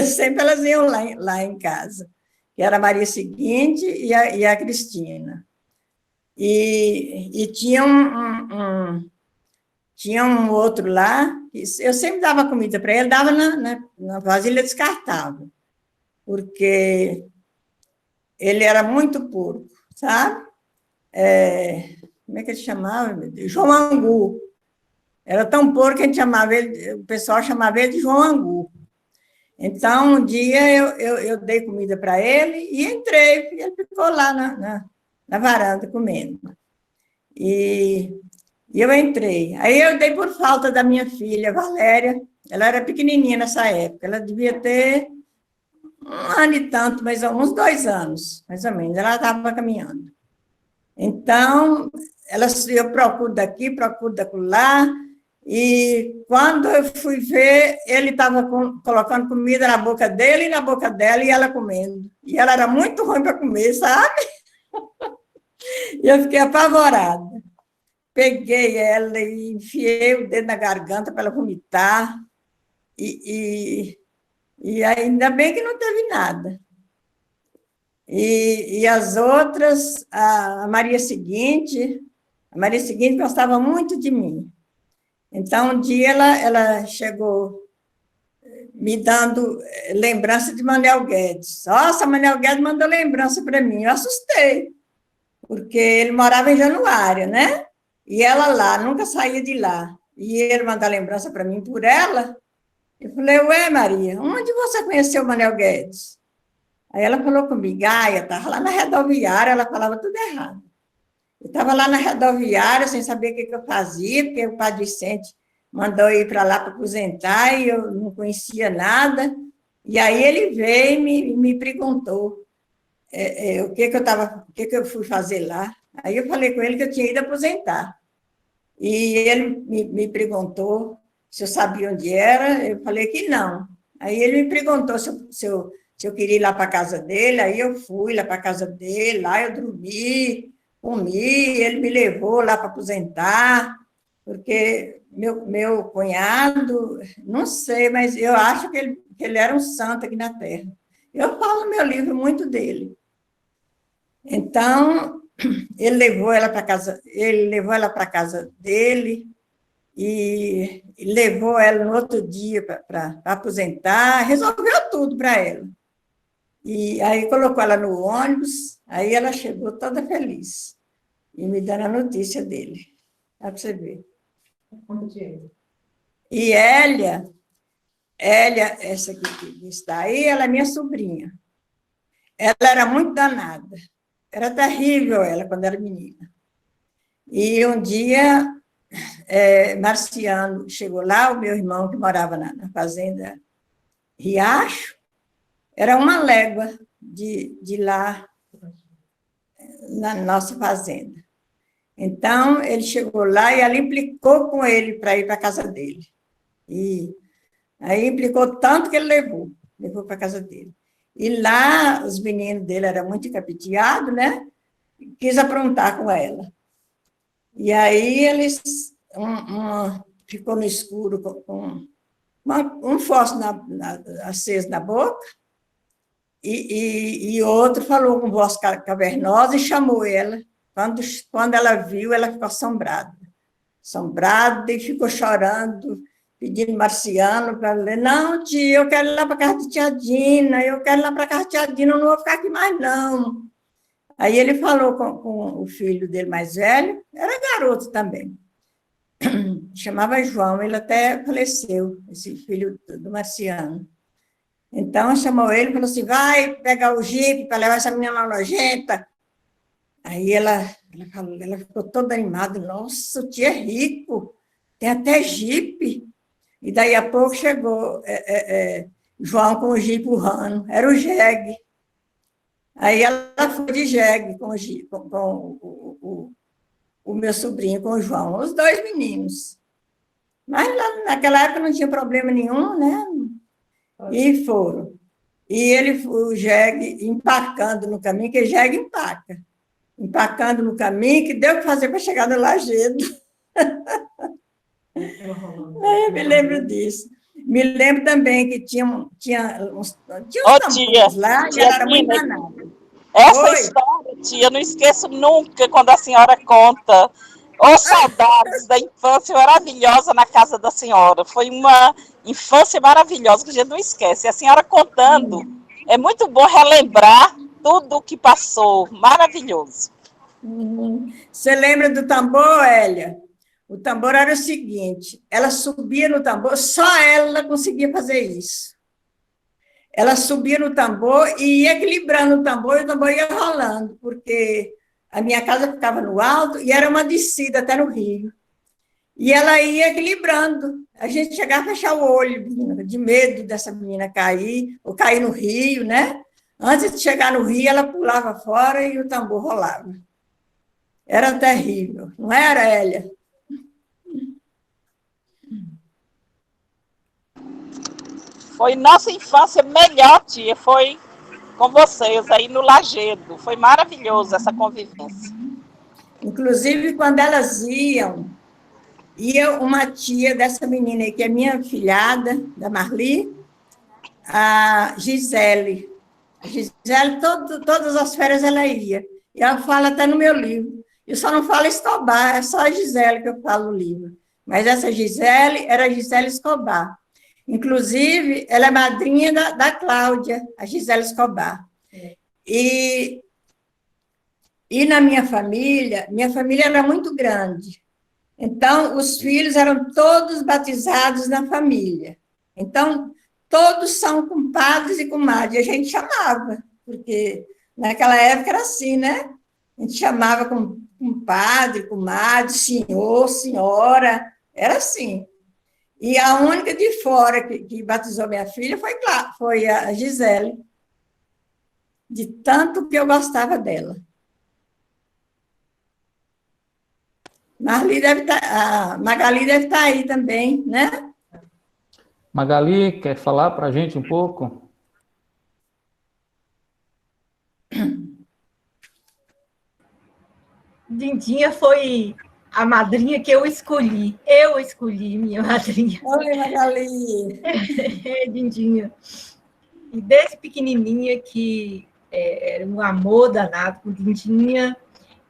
Sempre elas iam lá em casa, que era a Maria Seguinte e a Cristina. E tinha tinha um outro lá, eu sempre dava comida para ele, dava na vasilha descartável, porque ele era muito porco, sabe? Como é que ele chamava, meu Deus? João Angu. Era tão porco que a gente o pessoal chamava ele de João Angu. Então, um dia eu dei comida para ele e entrei, e ele ficou lá na varanda comendo. E eu entrei. Aí eu dei por falta da minha filha, Valéria. Ela era pequenininha nessa época, ela devia ter 1 ano e tanto, mais ou menos, uns 2 anos, mais ou menos. Ela estava caminhando. Então, eu procuro daqui, procuro daquela. E quando eu fui ver, ele estava colocando comida na boca dele e na boca dela, e ela comendo. E ela era muito ruim para comer, sabe? E eu fiquei apavorada. Peguei ela e enfiei o dedo na garganta para ela vomitar. E ainda bem que não teve nada. E as outras, a Maria Seguinte gostava muito de mim. Então, um dia ela chegou me dando lembrança de Manuel Guedes. Nossa, Manuel Guedes mandou lembrança para mim. Eu assustei, porque ele morava em Januária, né? E ela lá, nunca saía de lá. E ele mandou lembrança para mim por ela. Eu falei, ué, Maria, onde você conheceu o Manuel Guedes? Aí ela falou comigo, eu estava lá na rodoviária, ela falava tudo errado. Eu estava lá na rodoviária, sem saber o que eu fazia, porque o padre Vicente mandou ir para lá para aposentar, e eu não conhecia nada. E aí ele veio e me perguntou o que eu fui fazer lá. Aí eu falei com ele que eu tinha ido aposentar. E ele me perguntou se eu sabia onde era, eu falei que não. Aí ele me perguntou se eu queria ir lá para a casa dele, aí eu fui lá para a casa dele, lá eu dormi, comi, ele me levou lá para aposentar, porque meu cunhado, não sei, mas eu acho que ele era um santo aqui na Terra. Eu falo no meu livro muito dele. Então, ele levou ela para a casa dele e levou ela no outro dia para aposentar, resolveu tudo para ela. E aí colocou ela no ônibus, aí ela chegou toda feliz e me dando a notícia dele. Dá para você ver. E Hélia, essa aqui que está aí, ela é minha sobrinha. Ela era muito danada. Era terrível ela quando era menina. E um dia, Marciano chegou lá, o meu irmão que morava na fazenda Riacho, era uma légua de lá, na nossa fazenda. Então, ele chegou lá e ela implicou com ele para ir para a casa dele. E aí implicou tanto que ele levou para a casa dele. E lá, os meninos dele eram muito encapeteados, né? Quis aprontar com ela. E aí eles ficou no escuro com um fósforo aceso na boca, e outro falou com voz cavernosa e chamou ela. Quando ela viu, ela ficou assombrada e ficou chorando, pedindo Marciano para ler. Não, tia, eu quero ir lá para a casa de tia Dina, eu não vou ficar aqui mais, não. Aí ele falou com o filho dele mais velho, era garoto também, chamava João, ele até faleceu, esse filho do Marciano. Então, chamou ele e falou assim, vai pegar o jipe para levar essa menina nojenta. Aí ela ficou toda animada, nossa, o tio é rico, tem até jipe. E daí a pouco chegou João com o jipe urrando, era o jegue. Aí ela foi de jegue com o meu sobrinho, com o João, os dois meninos. Mas lá, naquela época não tinha problema nenhum, né? E foram. E o jegue empacando no caminho, que jegue empaca. Empacando no caminho, que deu o que fazer para chegar no Lajedo. Eu me lembro disso. Me lembro também que tinha uns tambores lá, e ela era muito danada. Essa história, tia, eu não esqueço nunca quando a senhora conta. Ô, saudades da infância maravilhosa na casa da senhora. Foi uma infância maravilhosa que a gente não esquece. E a senhora contando, é muito bom relembrar tudo o que passou. Maravilhoso. Você lembra do tambor, Hélia? O tambor era o seguinte, ela subia no tambor, só ela conseguia fazer isso. Ela subia no tambor e ia equilibrando o tambor, e o tambor ia rolando, porque a minha casa ficava no alto e era uma descida até no rio. E ela ia equilibrando. A gente chegava a fechar o olho, de medo dessa menina cair, ou cair no rio, né? Antes de chegar no rio, ela pulava fora e o tambor rolava. Era terrível, não era, Hélia? Foi nossa infância melhor, tia, foi com vocês aí no Lajedo. Foi maravilhoso essa convivência. Inclusive, quando elas ia uma tia dessa menina aí, que é minha filhada, da Marli, a Gisele. A Gisele, todas as férias ela ia. E ela fala até no meu livro. Eu só não falo Escobar, é só a Gisele que eu falo no livro. Mas essa Gisele era a Gisele Escobar. Inclusive, ela é madrinha da Cláudia, a Gisele Escobar. E na minha família era muito grande. Então, os filhos eram todos batizados na família. Então, todos são compadres e comadres. A gente chamava, porque naquela época era assim, né? A gente chamava compadre, comadre, senhor, senhora, era assim. E a única de fora que batizou minha filha foi a Gisele, de tanto que eu gostava dela. A Magali deve estar aí também, né? Magali, quer falar para a gente um pouco? Dindinha foi a madrinha que eu escolhi. Eu escolhi minha madrinha. Oi, Magali. Dindinha. E desde pequenininha que era um amor danado com Dindinha.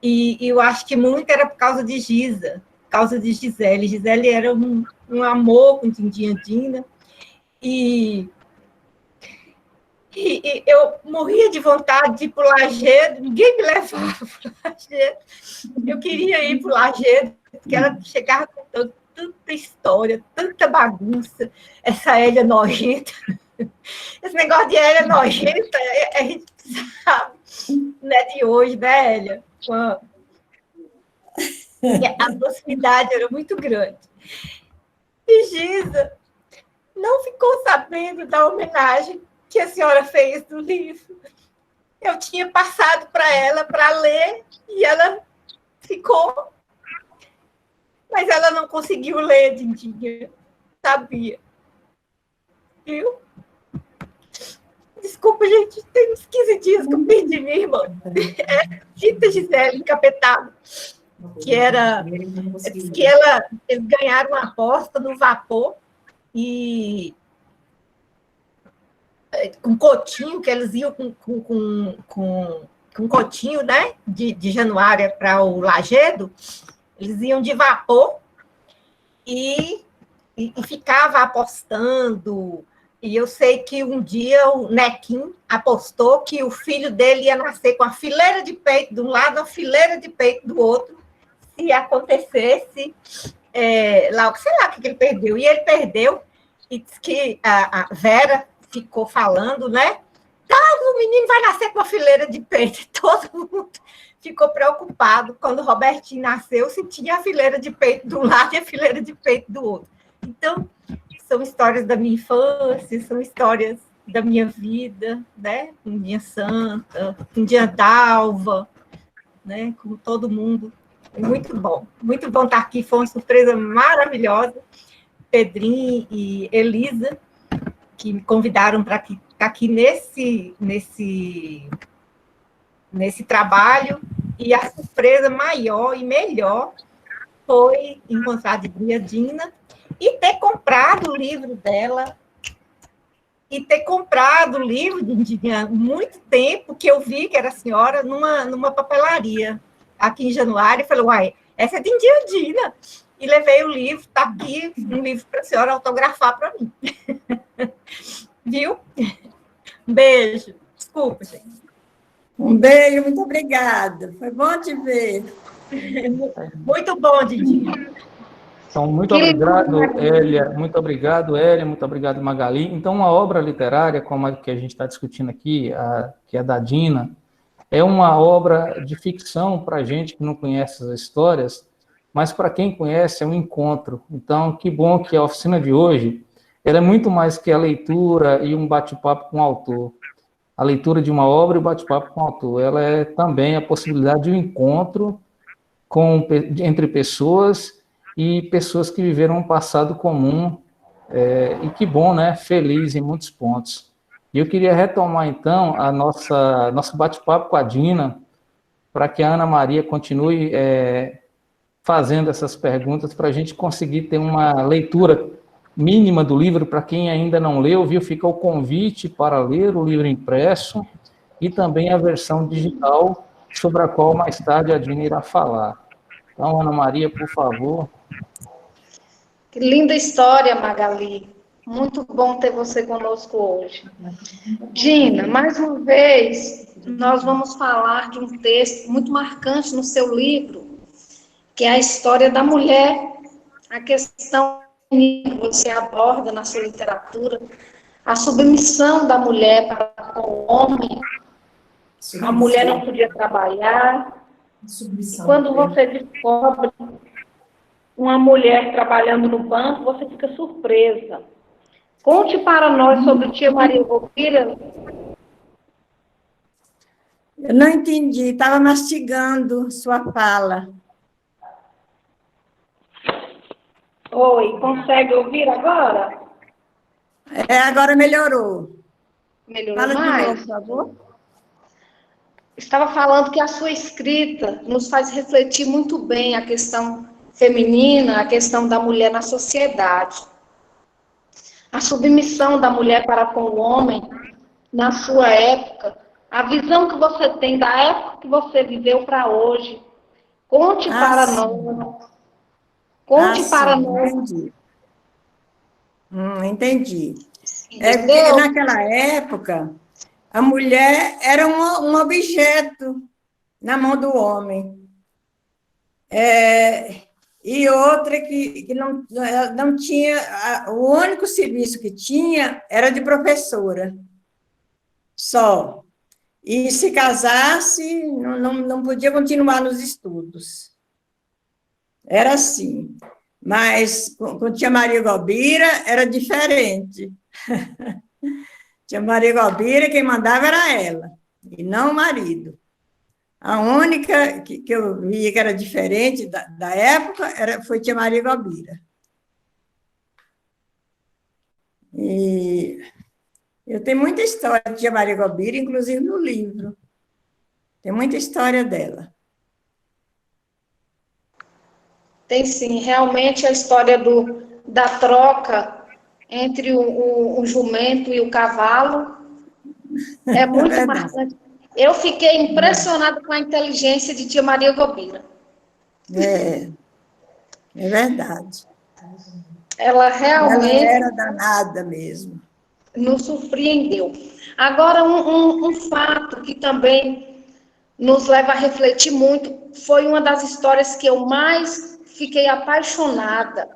E eu acho que muito era por causa de Gisa, por causa de Gisele. Gisele era um amor com Dindinha Dina. E eu morria de vontade de ir para o Lajedo, ninguém me levava para o Lajedo. Eu queria ir para o Lajedo, porque ela chegava contando tanta história, tanta bagunça, essa Hélia nojenta. Esse negócio de Hélia nojenta, a gente sabe, não é de hoje, né, Hélia? A proximidade era muito grande. E Gisa não ficou sabendo da homenagem que a senhora fez do livro. Eu tinha passado para ela para ler e ela ficou. Mas ela não conseguiu ler, Dindinha. Sabia. Viu? Desculpa, gente, tem uns 15 dias que eu perdi minha irmã. Rita Gisele, encapetada. Que era. Que eles ganharam uma aposta no vapor e. Com Cotinho, que eles iam com Cotinho, né? De Januária para o Lajedo, eles iam de vapor e ficava apostando. E eu sei que um dia o Nequim apostou que o filho dele ia nascer com a fileira de peito de um lado, a fileira de peito do outro, se acontecesse lá, sei lá o que ele perdeu. E ele perdeu, e disse que a Vera ficou falando, né? O menino vai nascer com a fileira de peito. E todo mundo ficou preocupado quando o Robertinho nasceu, se tinha a fileira de peito de um lado e a fileira de peito do outro. Então, são histórias da minha infância, são histórias da minha vida, né? Com Dinha Santa, com Dinha Dalva, né? Com todo mundo. Muito bom estar aqui, foi uma surpresa maravilhosa. Pedrinho e Elisa, que me convidaram para estar aqui nesse trabalho, e a surpresa maior e melhor foi encontrar a Dina e ter comprado o livro dela, e ter comprado o livro de muito tempo, que eu vi que era a senhora numa papelaria aqui em Januário, e falei, uai, essa é de Dina. E levei o livro, está aqui, um livro para a senhora autografar para mim. Viu? Um beijo. Desculpa, gente. Um beijo, muito obrigada. Foi bom te ver. Muito bom, Dindinha. Então, muito obrigado, Hélia. Muito obrigado, Hélia. Muito obrigado, Magali. Então, uma obra literária, como a que a gente está discutindo aqui, que é da Dina, é uma obra de ficção para a gente que não conhece as histórias, mas para quem conhece é um encontro. Então, que bom que a oficina de hoje ela é muito mais que a leitura e um bate-papo com o autor. A leitura de uma obra e o bate-papo com o autor, ela é também a possibilidade de um encontro entre pessoas e pessoas que viveram um passado comum, e que bom, né? Feliz em muitos pontos. E eu queria retomar, então, nosso bate-papo com a Dina, para que a Ana Maria continue fazendo essas perguntas, para a gente conseguir ter uma leitura mínima do livro. Para quem ainda não leu, viu, fica o convite para ler o livro impresso e também a versão digital, sobre a qual mais tarde a Dina irá falar. Então, Ana Maria, por favor. Que linda história, Magali. Muito bom ter você conosco hoje. Dina, mais uma vez, nós vamos falar de um texto muito marcante no seu livro, que é a história da mulher, a questão que você aborda na sua literatura, a submissão da mulher para o homem. A mulher não podia trabalhar. E quando você descobre uma mulher trabalhando no banco, você fica surpresa. Conte para nós sobre tia Maria Gobira. Eu não entendi, estava mastigando sua fala. Oi, consegue ouvir agora? Agora melhorou. Melhorou Fala de mais? novo, por favor. Estava falando que a sua escrita nos faz refletir muito bem a questão feminina, a questão da mulher na sociedade. A submissão da mulher para com o homem na sua época, a visão que você tem da época que você viveu para hoje. Conte para sim. nós. Conte para nós. Entendi. Entendi. Entendeu? Porque naquela época, a mulher era um objeto na mão do homem. E outra que não tinha... O único serviço que tinha era de professora. Só. E se casasse, não podia continuar nos estudos. Era assim. Mas com tia Maria Gobira era diferente. Tia Maria Gobira, quem mandava era ela, e não o marido. A única que eu via que era diferente da época foi tia Maria Gobira. E eu tenho muita história de tia Maria Gobira, inclusive no livro. Tem muita história dela. Tem sim, realmente a história da troca entre o jumento e o cavalo é muito marcante. Eu fiquei impressionada com a inteligência de tia Maria Gobira. É verdade. Ela realmente... Ela era danada mesmo. Nos surpreendeu. Agora, um fato que também nos leva a refletir muito, foi uma das histórias que eu mais fiquei apaixonada.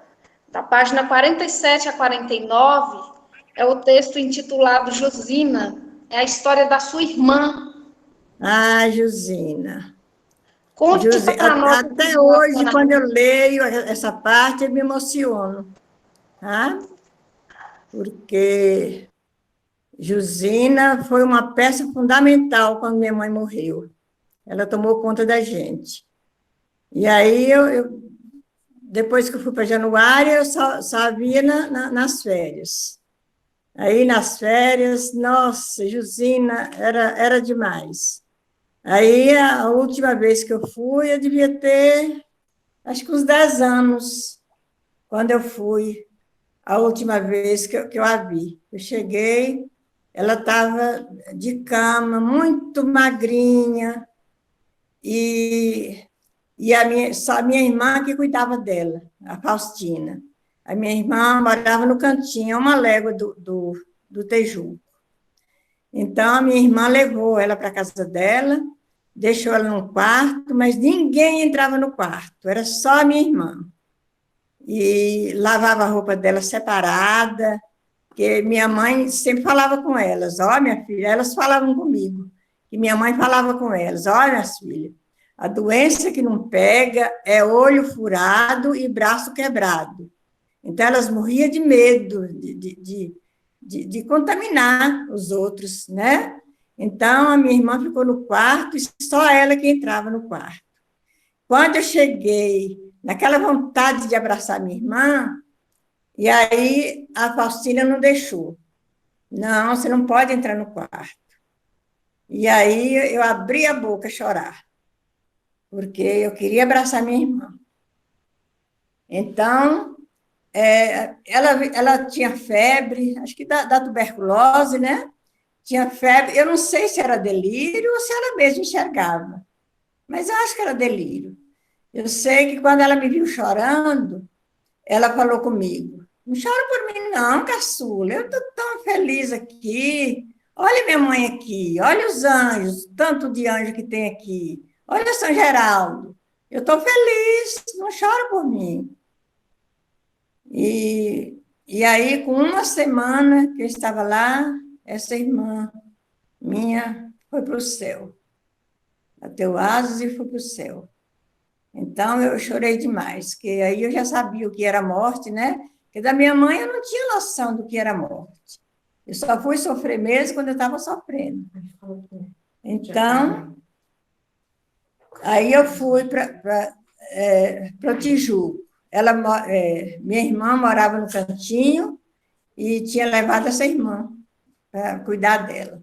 Da página 47 a 49, é o texto intitulado Josina, é a história da sua irmã. Josina. Conte para nós. Até hoje, quando eu leio essa parte, eu me emociono. Tá? Porque Josina foi uma peça fundamental quando minha mãe morreu. Ela tomou conta da gente. E aí, depois que eu fui para Januária, eu só via nas férias. Aí, nas férias, nossa, Josina era demais. Aí, a última vez que eu fui, eu devia ter, acho que uns 10 anos, quando eu fui, a última vez que eu a vi. Eu cheguei, ela estava de cama, muito magrinha, e só a minha irmã que cuidava dela, a Faustina. A minha irmã morava no cantinho, a uma légua do Tejuco. Então, a minha irmã levou ela para a casa dela, deixou ela num quarto, mas ninguém entrava no quarto, era só a minha irmã. E lavava a roupa dela separada, porque minha mãe sempre falava com elas, minha filha, elas falavam comigo, e minha mãe falava com elas, minhas filhas, a doença que não pega é olho furado e braço quebrado. Então, elas morriam de medo de contaminar os outros, né? Então, a minha irmã ficou no quarto e só ela que entrava no quarto. Quando eu cheguei, naquela vontade de abraçar minha irmã, e aí a Faustina não deixou. Não, você não pode entrar no quarto. E aí eu abri a boca a chorar, porque eu queria abraçar minha irmã. Então, ela tinha febre, acho que da tuberculose, né? Tinha febre, eu não sei se era delírio ou se ela mesma enxergava, mas eu acho que era delírio. Eu sei que quando ela me viu chorando, ela falou comigo, não chora por mim não, caçula, eu estou tão feliz aqui, olha minha mãe aqui, olha os anjos, tanto de anjo que tem aqui, olha São Geraldo, eu estou feliz, não chora por mim. E aí, com uma semana que eu estava lá, essa irmã minha foi para o céu. Bateu asas e foi para o céu. Então, eu chorei demais, porque aí eu já sabia o que era morte, né? Porque da minha mãe eu não tinha noção do que era morte. Eu só fui sofrer mesmo quando eu estava sofrendo. Então, aí eu fui para o Tijuco. Minha irmã morava no cantinho e tinha levado essa irmã para cuidar dela.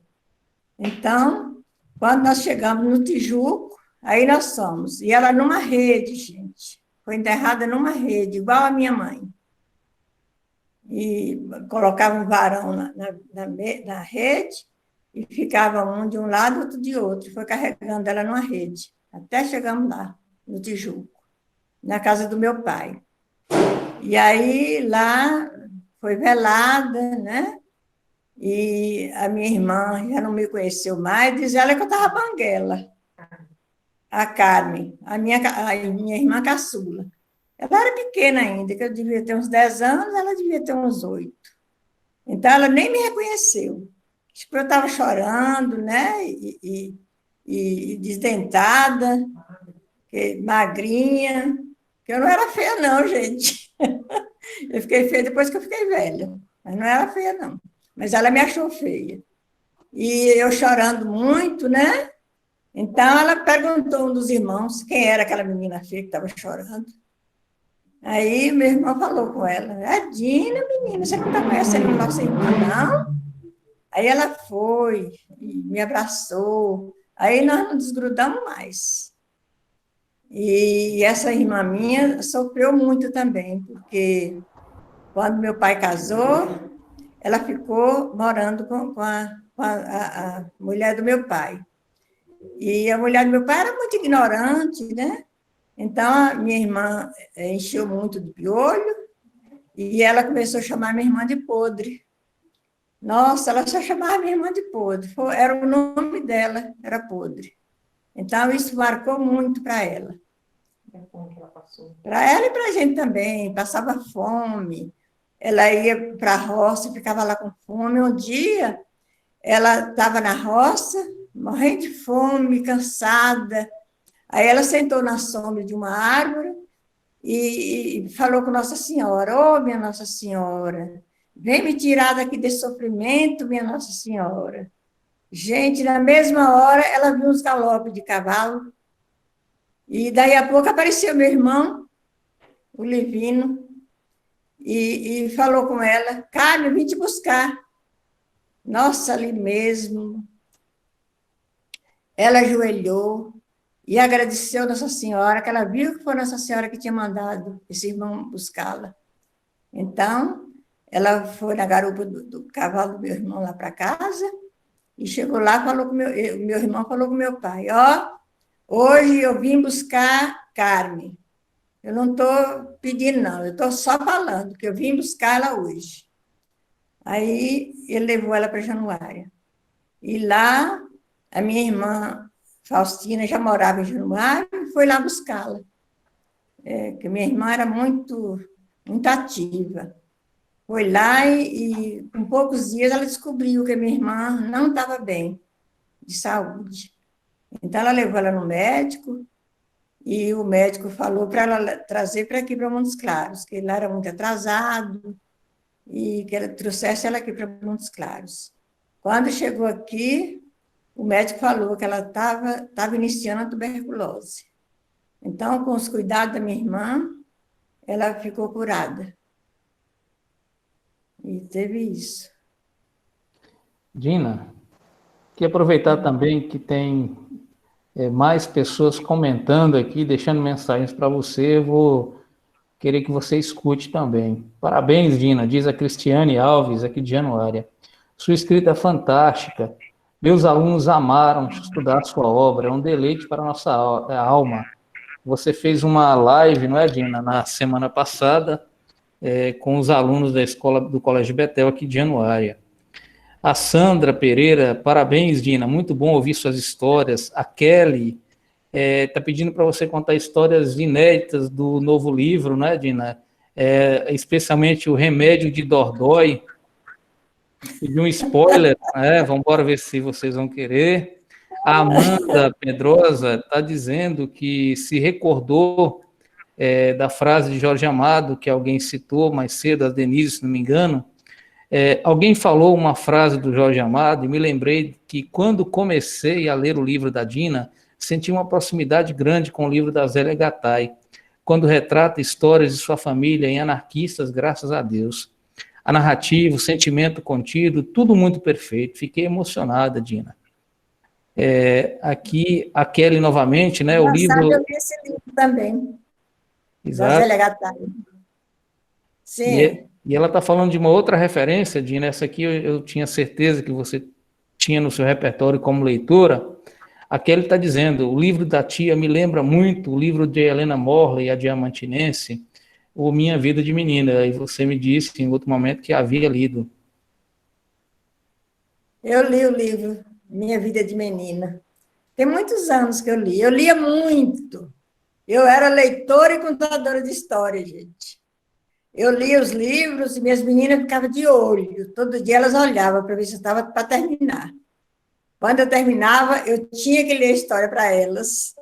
Então, quando nós chegamos no Tijuco, aí nós fomos. E ela numa rede, gente. Foi enterrada numa rede, igual a minha mãe. E colocava um varão na rede e ficava um de um lado, outro de outro. Foi carregando ela numa rede. Até chegamos lá, no Tijuco, na casa do meu pai. E aí, lá, foi velada, né? E a minha irmã já não me conheceu mais, diz ela que eu estava banguela. A Carmen, a minha irmã caçula. Ela era pequena ainda, que eu devia ter uns 10 anos, ela devia ter uns 8. Então, ela nem me reconheceu. Acho que eu estava chorando, né? E desdentada, magrinha, que eu não era feia, não, gente. Eu fiquei feia depois que eu fiquei velha, mas não era feia, não. Mas ela me achou feia. E eu chorando muito, né? Então, ela perguntou a um dos irmãos quem era aquela menina feia que estava chorando. Aí, meu irmão falou com ela, é Dina, menina, você não está conhecendo nossa irmã, não? Aí ela foi, e me abraçou. Aí nós não desgrudamos mais. E essa irmã minha sofreu muito também, porque quando meu pai casou, ela ficou morando com a mulher do meu pai. E a mulher do meu pai era muito ignorante, né? Então, a minha irmã encheu muito de piolho e ela começou a chamar minha irmã de podre. Nossa, ela só chamava minha irmã de podre. Era o nome dela, era podre. Então, isso marcou muito para ela. Para ela e para a gente também. Passava fome. Ela ia para a roça e ficava lá com fome. Um dia, ela estava na roça, morrendo de fome, cansada. Aí ela sentou na sombra de uma árvore e falou com Nossa Senhora, ô, minha Nossa Senhora, vem me tirar daqui desse sofrimento, minha Nossa Senhora. Gente, na mesma hora, ela viu uns galopes de cavalo, e daí a pouco apareceu meu irmão, o Livino, e falou com ela, Carmen, eu vim te buscar. Nossa, ali mesmo, ela ajoelhou, e agradeceu a Nossa Senhora, que ela viu que foi Nossa Senhora que tinha mandado esse irmão buscá-la. Então, ela foi na garupa do cavalo do meu irmão lá para casa, e chegou lá, falou com meu irmão falou com meu pai, hoje eu vim buscar Carmen. Eu não estou pedindo, não, eu estou só falando que eu vim buscar ela hoje. Aí, ele levou ela para Januária. E lá, a minha irmã Faustina já morava em Januário e foi lá buscá-la. Que minha irmã era muito, muito ativa. Foi lá e, com poucos dias, ela descobriu que a minha irmã não estava bem, de saúde. Então, ela levou ela no médico e o médico falou para ela trazer para aqui, para Montes Claros, que ele era muito atrasado e que ela trouxesse ela aqui para Montes Claros. Quando chegou aqui, o médico falou que ela estava iniciando a tuberculose. Então, com os cuidados da minha irmã, ela ficou curada. E teve isso. Dina, queria aproveitar também que tem mais pessoas comentando aqui, deixando mensagens para você. Eu vou querer que você escute também. Parabéns, Dina, diz a Cristiane Alves, aqui de Januária. Sua escrita é fantástica. Meus alunos amaram estudar sua obra, é um deleite para a nossa alma. Você fez uma live, não é, Dina, na semana passada, com os alunos da escola do Colégio Betel, aqui de Januária. A Sandra Pereira, parabéns, Dina, muito bom ouvir suas histórias. A Kelly está pedindo para você contar histórias inéditas do novo livro, né, Dina? Especialmente o Remédio de Dordói. Pedi um spoiler, vamos embora ver se vocês vão querer. A Amanda Pedrosa está dizendo que se recordou da frase de Jorge Amado, que alguém citou mais cedo, a Denise, se não me engano. Alguém falou uma frase do Jorge Amado e me lembrei que quando comecei a ler o livro da Dina, senti uma proximidade grande com o livro da Zélia Gattai, quando retrata histórias de sua família em Anarquistas, graças a Deus. A narrativa, o sentimento contido, tudo muito perfeito. Fiquei emocionada, Dina. Aqui, a Kelly novamente, né? O livro... Eu li esse livro também. Exato. Da Zélia Gattai. Sim. E ela está falando de uma outra referência, Dina. Essa aqui eu tinha certeza que você tinha no seu repertório como leitora. A Kelly está dizendo, o livro da tia me lembra muito o livro de Helena Morley, a Diamantinense, o Minha Vida de Menina. E você me disse em outro momento que havia lido. Eu li o livro Minha Vida de Menina. Tem muitos anos que eu li. Eu lia muito. Eu era leitora e contadora de história, gente. Eu lia os livros e minhas meninas ficavam de olho. Todo dia elas olhavam para ver se eu estava para terminar. Quando eu terminava, eu tinha que ler a história para elas.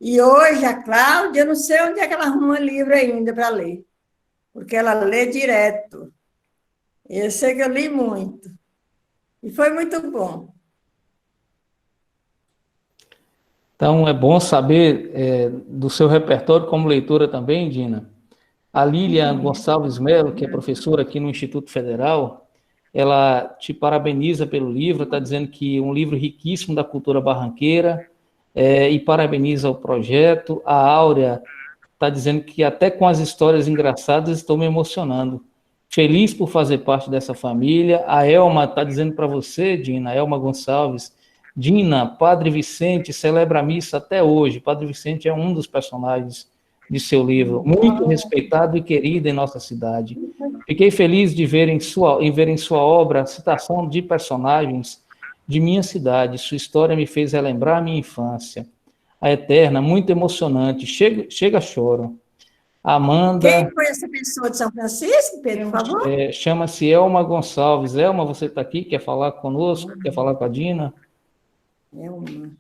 E hoje, a Cláudia, eu não sei onde é que ela arruma livro ainda para ler, porque ela lê direto. Eu sei que eu li muito. E foi muito bom. Então, é bom saber do seu repertório como leitora também, Dina. A Lilian Gonçalves Melo, que é professora aqui no Instituto Federal, ela te parabeniza pelo livro, está dizendo que é um livro riquíssimo da cultura barranqueira, e parabeniza o projeto. A Áurea está dizendo que até com as histórias engraçadas estou me emocionando. Feliz por fazer parte dessa família. A Elma está dizendo para você, Dina, Elma Gonçalves, Dina, Padre Vicente celebra a missa até hoje. Padre Vicente é um dos personagens de seu livro, muito respeitado e querido em nossa cidade. Fiquei feliz de ver em sua obra a citação de personagens de minha cidade. Sua história me fez relembrar a minha infância. A Eterna, muito emocionante. Chega, choro. Amanda... Quem foi essa pessoa de São Francisco, Pedro, por favor? Chama-se Elma Gonçalves. Elma, você está aqui? Quer falar conosco? Quer falar com a Dina? Elma.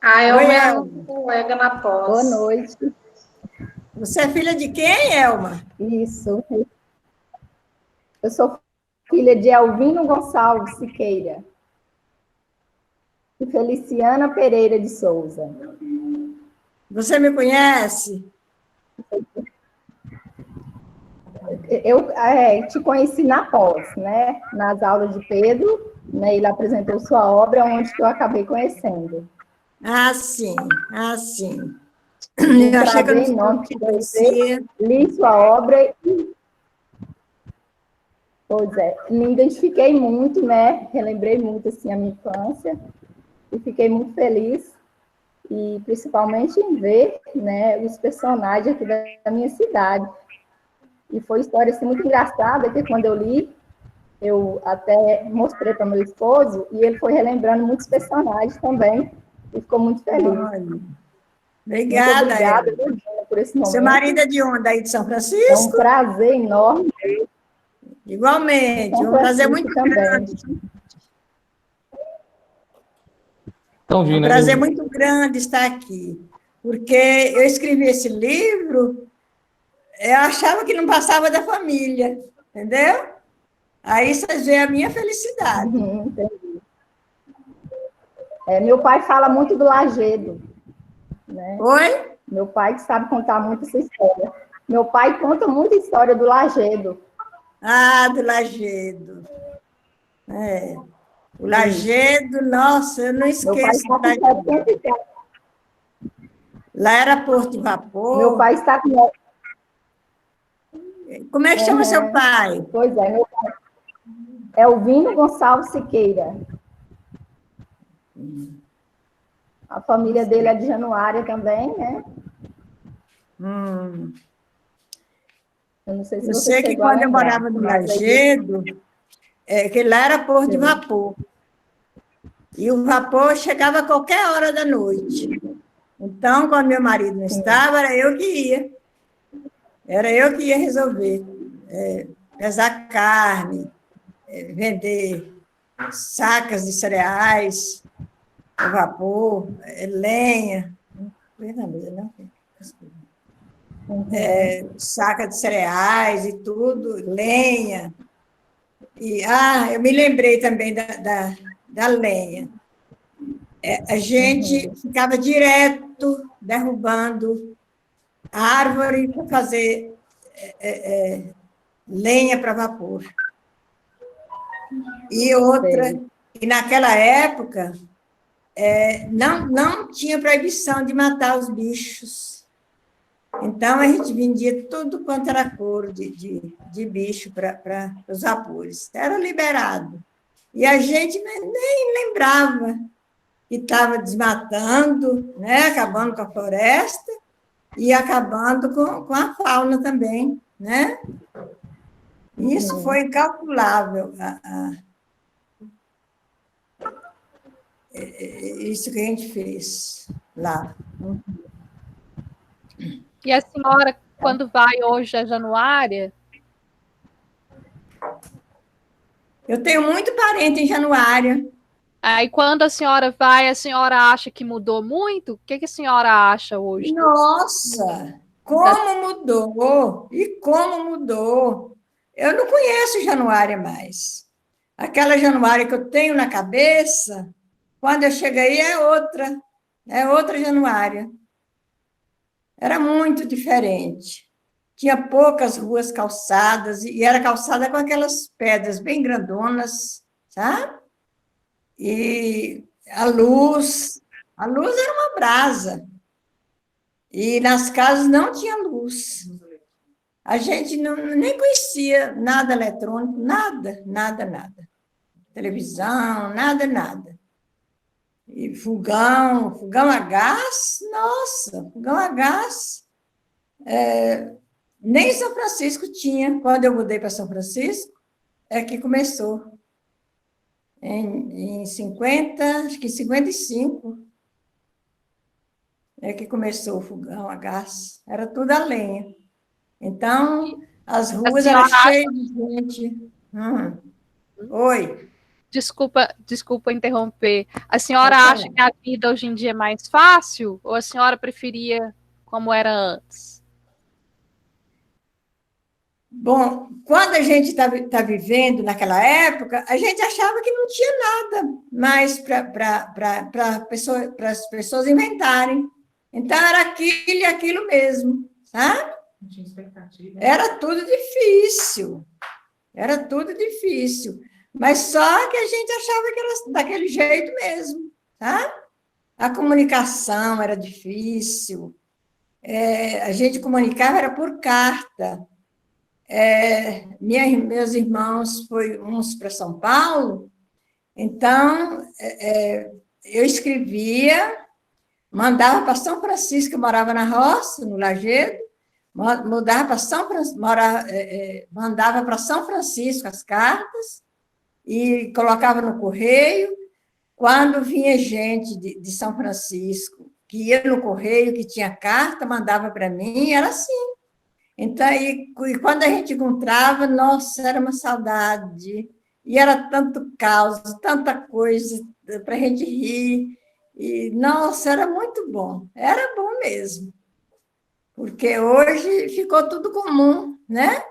A Elma é a colega na pós. Boa noite. Você é filha de quem, Elma? Isso. Eu sou filha de Elvino Gonçalves Siqueira e Feliciana Pereira de Souza. Você me conhece? Eu te conheci na pós, né? Nas aulas de Pedro, né? Ele apresentou sua obra, onde que eu acabei conhecendo. Ah, sim. Eu achei que eu não conhecia. Li sua obra e... Pois é, me identifiquei muito, né? Relembrei muito, assim, a minha infância e fiquei muito feliz, e principalmente em ver, né, os personagens aqui da minha cidade. E foi uma história, assim, muito engraçada, que quando eu li, eu até mostrei para meu esposo, e ele foi relembrando muitos personagens também, e ficou muito feliz. Obrigada, muito obrigada por esse momento. Seu marido é de onde? Aí de São Francisco? É um prazer enorme. Igualmente, um prazer muito grande. Então, Gina, um prazer muito grande estar aqui, porque eu escrevi esse livro, eu achava que não passava da família, entendeu? Aí vocês veem a minha felicidade. Entendi. Meu pai fala muito do Lajedo, né? Oi? Meu pai que sabe contar muito essa história. Meu pai conta muita história do Lajedo. Ah, do Lajedo. O Lajedo, nossa, eu não esqueço. Lá era Porto de Vapor. Meu pai está com... Como é que chama seu pai? Pois é, meu pai é Elvino Gonçalves Siqueira. A família dele é de Januária também, né? Eu não sei se eu sei que quando eu morava no Lajedo, que lá era Porto de Vapor. E o vapor chegava a qualquer hora da noite. Então, quando meu marido não estava, era eu que ia. Era eu que ia resolver. Pesar carne, vender sacas de cereais a vapor, lenha, saca de cereais e tudo, lenha. E, eu me lembrei também da lenha. A gente ficava direto derrubando árvore para fazer lenha para vapor. E outra, e naquela época, não tinha proibição de matar os bichos. Então, a gente vendia tudo quanto era couro de bicho para os vapores. Era liberado. E a gente nem lembrava que estava desmatando, né? Acabando com a floresta e acabando com a fauna também, né? Isso foi incalculável, isso que a gente fez lá. E a senhora, quando vai hoje a Januária? Eu tenho muito parente em Januária. Aí, quando a senhora vai, a senhora acha que mudou muito? O que a senhora acha hoje? Nossa, como mudou! E como mudou! Eu não conheço Januária mais. Aquela Januária que eu tenho na cabeça, quando eu chego aí é outra Januária. Era muito diferente. Tinha poucas ruas calçadas, e era calçada com aquelas pedras bem grandonas, sabe? E a luz era uma brasa. E nas casas não tinha luz. A gente nem conhecia nada eletrônico, nada. Televisão, nada. E fogão a gás, nossa, fogão a gás. Nem São Francisco tinha. Quando eu mudei para São Francisco, é que começou. Em 55, é que começou o fogão a gás. Era tudo a lenha. Então, as ruas eram cheias de gente. Oi. Desculpa interromper. A senhora acha que a vida hoje em dia é mais fácil? Ou a senhora preferia como era antes? Bom, quando a gente está vivendo naquela época, a gente achava que não tinha nada mais para as pessoas inventarem. Então, era aquilo e aquilo mesmo, sabe? Não tinha expectativa. Era tudo difícil. Mas só que a gente achava que era daquele jeito mesmo, tá? A comunicação era difícil, a gente comunicava era por carta. Meus irmãos foram uns para São Paulo, então eu escrevia, mandava para São Francisco, eu morava na roça, no Lajedo, mandava para São Francisco as cartas, e colocava no correio. Quando vinha gente de São Francisco, que ia no correio, que tinha carta, mandava para mim, era assim. Então, e quando a gente encontrava, nossa, era uma saudade, e era tanto caos, tanta coisa para a gente rir, e, nossa, era muito bom, era bom mesmo, porque hoje ficou tudo comum, né?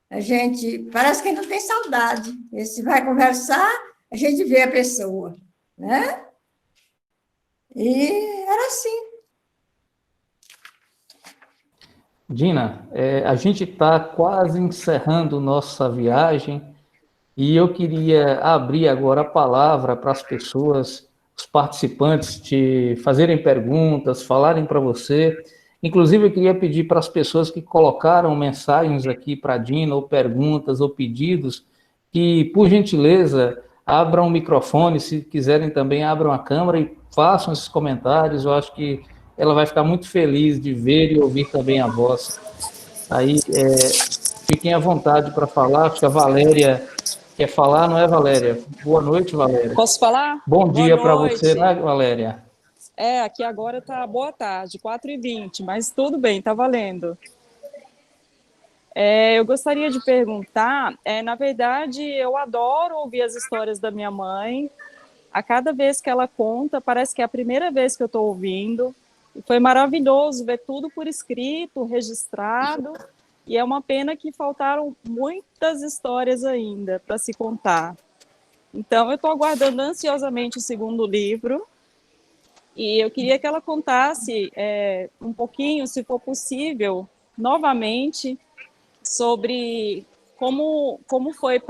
A gente, parece que não tem saudade. E se vai conversar, a gente vê a pessoa, né? E era assim. Dina, a gente está quase encerrando nossa viagem e eu queria abrir agora a palavra para as pessoas, os participantes, te fazerem perguntas, falarem para você. Inclusive, eu queria pedir para as pessoas que colocaram mensagens aqui para a Dina, ou perguntas, ou pedidos, que, por gentileza, abram o microfone, se quiserem também, abram a câmera e façam esses comentários. Eu acho que ela vai ficar muito feliz de ver e ouvir também a voz. Aí, fiquem à vontade para falar. Acho que a Valéria quer falar, não é, Valéria? Boa noite, Valéria. Posso falar? Bom dia para você, né, Valéria? Aqui agora tá boa tarde, 4h20, mas tudo bem, tá valendo. Eu gostaria de perguntar, na verdade, eu adoro ouvir as histórias da minha mãe. A cada vez que ela conta, parece que é a primeira vez que eu estou ouvindo. E foi maravilhoso ver tudo por escrito, registrado. E é uma pena que faltaram muitas histórias ainda para se contar. Então, eu estou aguardando ansiosamente o segundo livro. E eu queria que ela contasse um pouquinho, se for possível, novamente, sobre como foi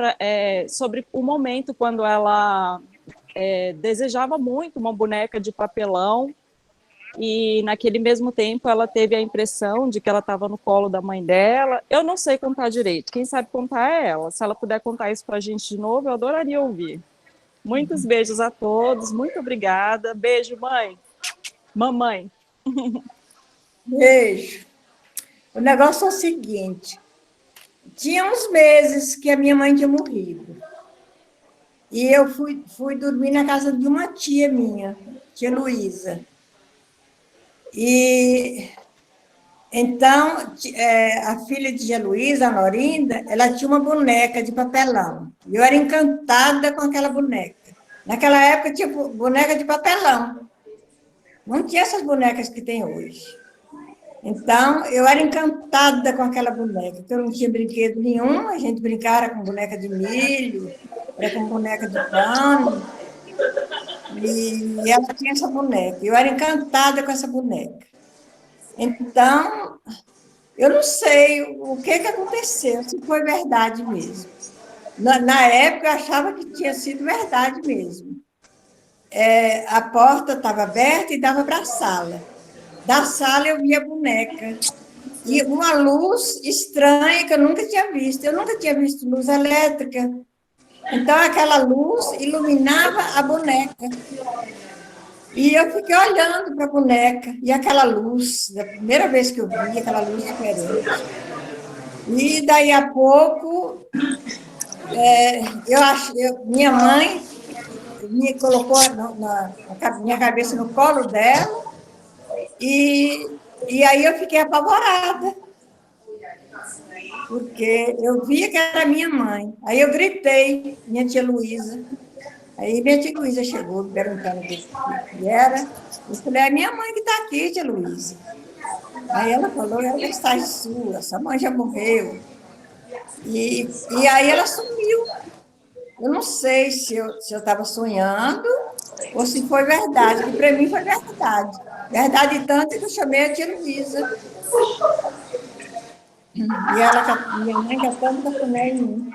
sobre o momento quando ela desejava muito uma boneca de papelão e naquele mesmo tempo ela teve a impressão de que ela estava no colo da mãe dela. Eu não sei contar direito, quem sabe contar é ela. Se ela puder contar isso para a gente de novo, eu adoraria ouvir. Muitos beijos a todos, muito obrigada. Beijo, mãe. Mamãe. Beijo. O negócio é o seguinte, tinha uns meses que a minha mãe tinha morrido. E eu fui dormir na casa de uma tia minha, tia Luísa. E então, a filha de tia Luísa, a Norinda, ela tinha uma boneca de papelão. E eu era encantada com aquela boneca. Naquela época tinha boneca de papelão. Não tinha essas bonecas que tem hoje. Então, eu era encantada com aquela boneca, porque eu não tinha brinquedo nenhum, a gente brincava com boneca de milho, com boneca de pano, e ela tinha essa boneca. Eu era encantada com essa boneca. Então, eu não sei o que aconteceu, se foi verdade mesmo. Na época, eu achava que tinha sido verdade mesmo. A porta estava aberta e dava para a sala. Da sala eu via a boneca. E uma luz estranha que eu nunca tinha visto. Eu nunca tinha visto luz elétrica. Então, aquela luz iluminava a boneca. E eu fiquei olhando para a boneca. E aquela luz, da primeira vez que eu vi, aquela luz diferente. E daí a pouco, minha mãe me colocou minha cabeça no colo dela. E aí eu fiquei apavorada, porque eu via que era minha mãe. Aí eu gritei, minha tia Luísa. Aí minha tia Luísa chegou, perguntando o que era. Eu falei, é minha mãe que está aqui, tia Luísa. Aí ela falou, ela está sua mãe já morreu. E aí ela sumiu. Eu não sei se eu estava sonhando ou se foi verdade, porque para mim foi verdade. Verdade tanto que eu chamei a tia Luísa. E minha mãe cantando cafuné em mim.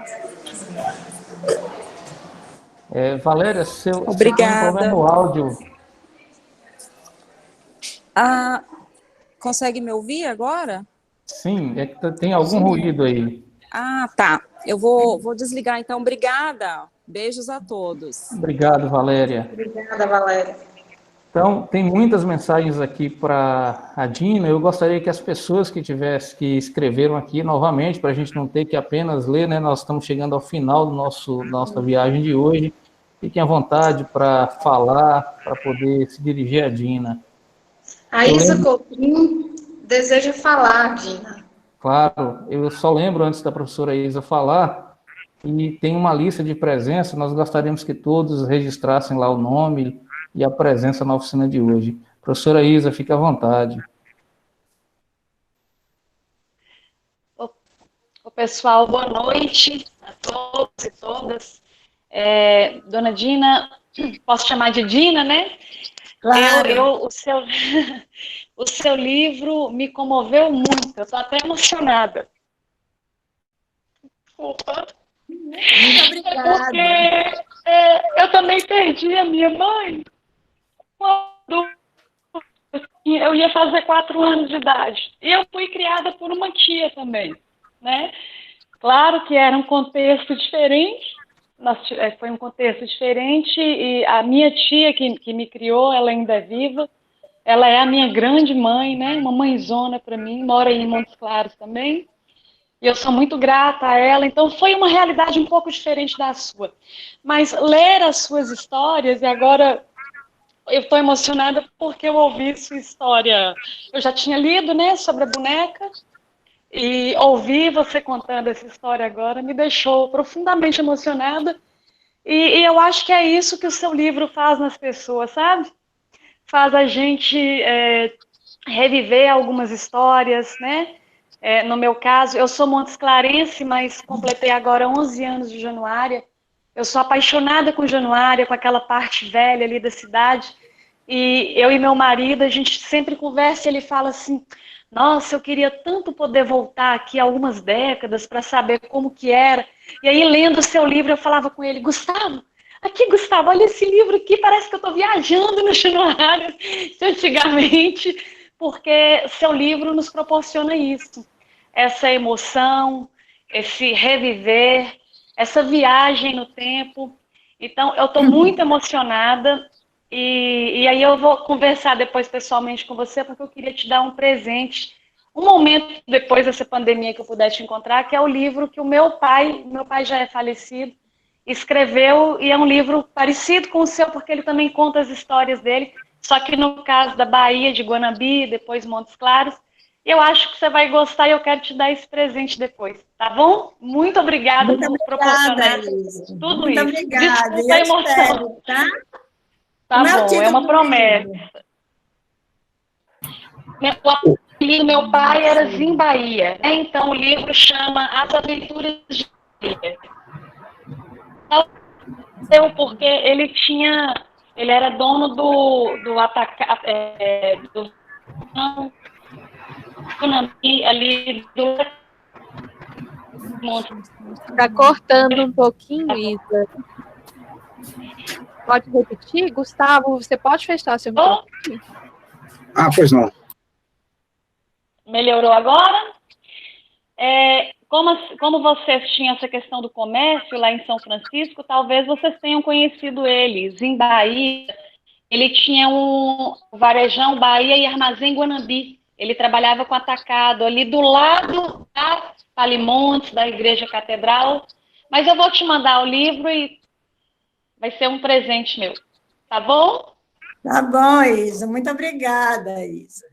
Valéria, você tem um Obrigada. problema no áudio. Consegue me ouvir agora? Sim, é que tem algum ruído aí. Tá. Eu vou desligar, então. Obrigada. Beijos a todos. Obrigado, Valéria. Obrigada, Valéria. Então, tem muitas mensagens aqui para a Dina. Eu gostaria que as pessoas que escreveram aqui novamente, para a gente não ter que apenas ler, né? Nós estamos chegando ao final da nossa viagem de hoje. Fiquem à vontade para falar, para poder se dirigir à Dina. A Isa Coutinho deseja falar, Dina. Claro, eu só lembro antes da professora Isa falar, e tem uma lista de presença, nós gostaríamos que todos registrassem lá o nome e a presença na oficina de hoje. Professora Isa, fique à vontade. Pessoal, boa noite a todos e todas. Dona Dina, posso chamar de Dina, né? Claro. O seu livro me comoveu muito, eu estou até emocionada. Desculpa. Muito obrigada. Porque eu também perdi a minha mãe quando eu ia fazer 4 anos de idade. E eu fui criada por uma tia também, né? Claro que era um contexto diferente, foi um contexto diferente, e a minha tia que me criou, ela ainda é viva, ela é a minha grande mãe, né? Uma mãezona para mim, mora aí em Montes Claros também. E eu sou muito grata a ela, então foi uma realidade um pouco diferente da sua. Mas ler as suas histórias, e agora eu estou emocionada porque eu ouvi sua história. Eu já tinha lido, né, sobre a boneca, E ouvir você contando essa história agora me deixou profundamente emocionada. E eu acho que é isso que o seu livro faz nas pessoas, sabe? Faz a gente reviver algumas histórias, né? No meu caso, eu sou montesclarense, mas completei agora 11 anos de Januária. Eu sou apaixonada com Januária, com aquela parte velha ali da cidade. E eu e meu marido, a gente sempre conversa e ele fala assim, nossa, eu queria tanto poder voltar aqui algumas décadas para saber como que era. E aí, lendo o seu livro, eu falava com ele, Gustavo, olha esse livro aqui, parece que eu estou viajando no Januário de antigamente, porque seu livro nos proporciona isso, essa emoção, esse reviver, essa viagem no tempo. Então, eu estou muito emocionada e aí eu vou conversar depois pessoalmente com você, porque eu queria te dar um presente, um momento depois dessa pandemia que eu puder te encontrar, que é o livro que o meu pai já é falecido, escreveu, e é um livro parecido com o seu, porque ele também conta as histórias dele, só que no caso da Bahia, de Guanabi, depois Montes Claros. Eu acho que você vai gostar e eu quero te dar esse presente depois, tá bom? Muito obrigada por proporcionar tudo isso. Muito obrigada. Desculpa a emoção. Espero, tá? Tá bom, é uma promessa. O apelido do meu pai era Zimbaía, né? Então o livro chama As Aventuras de Bahia. Porque ele era dono do ali do Está cortando um pouquinho, Isa. Pode repetir? Gustavo, você pode fechar seu microfone? Pois não. Melhorou agora? Como vocês tinham essa questão do comércio lá em São Francisco, talvez vocês tenham conhecido eles. Em Bahia, ele tinha um varejão Bahia e Armazém Guanabi. Ele trabalhava com atacado ali do lado da Palimontes, da Igreja Catedral. Mas eu vou te mandar o livro e vai ser um presente meu. Tá bom? Tá bom, Isa. Muito obrigada, Isa.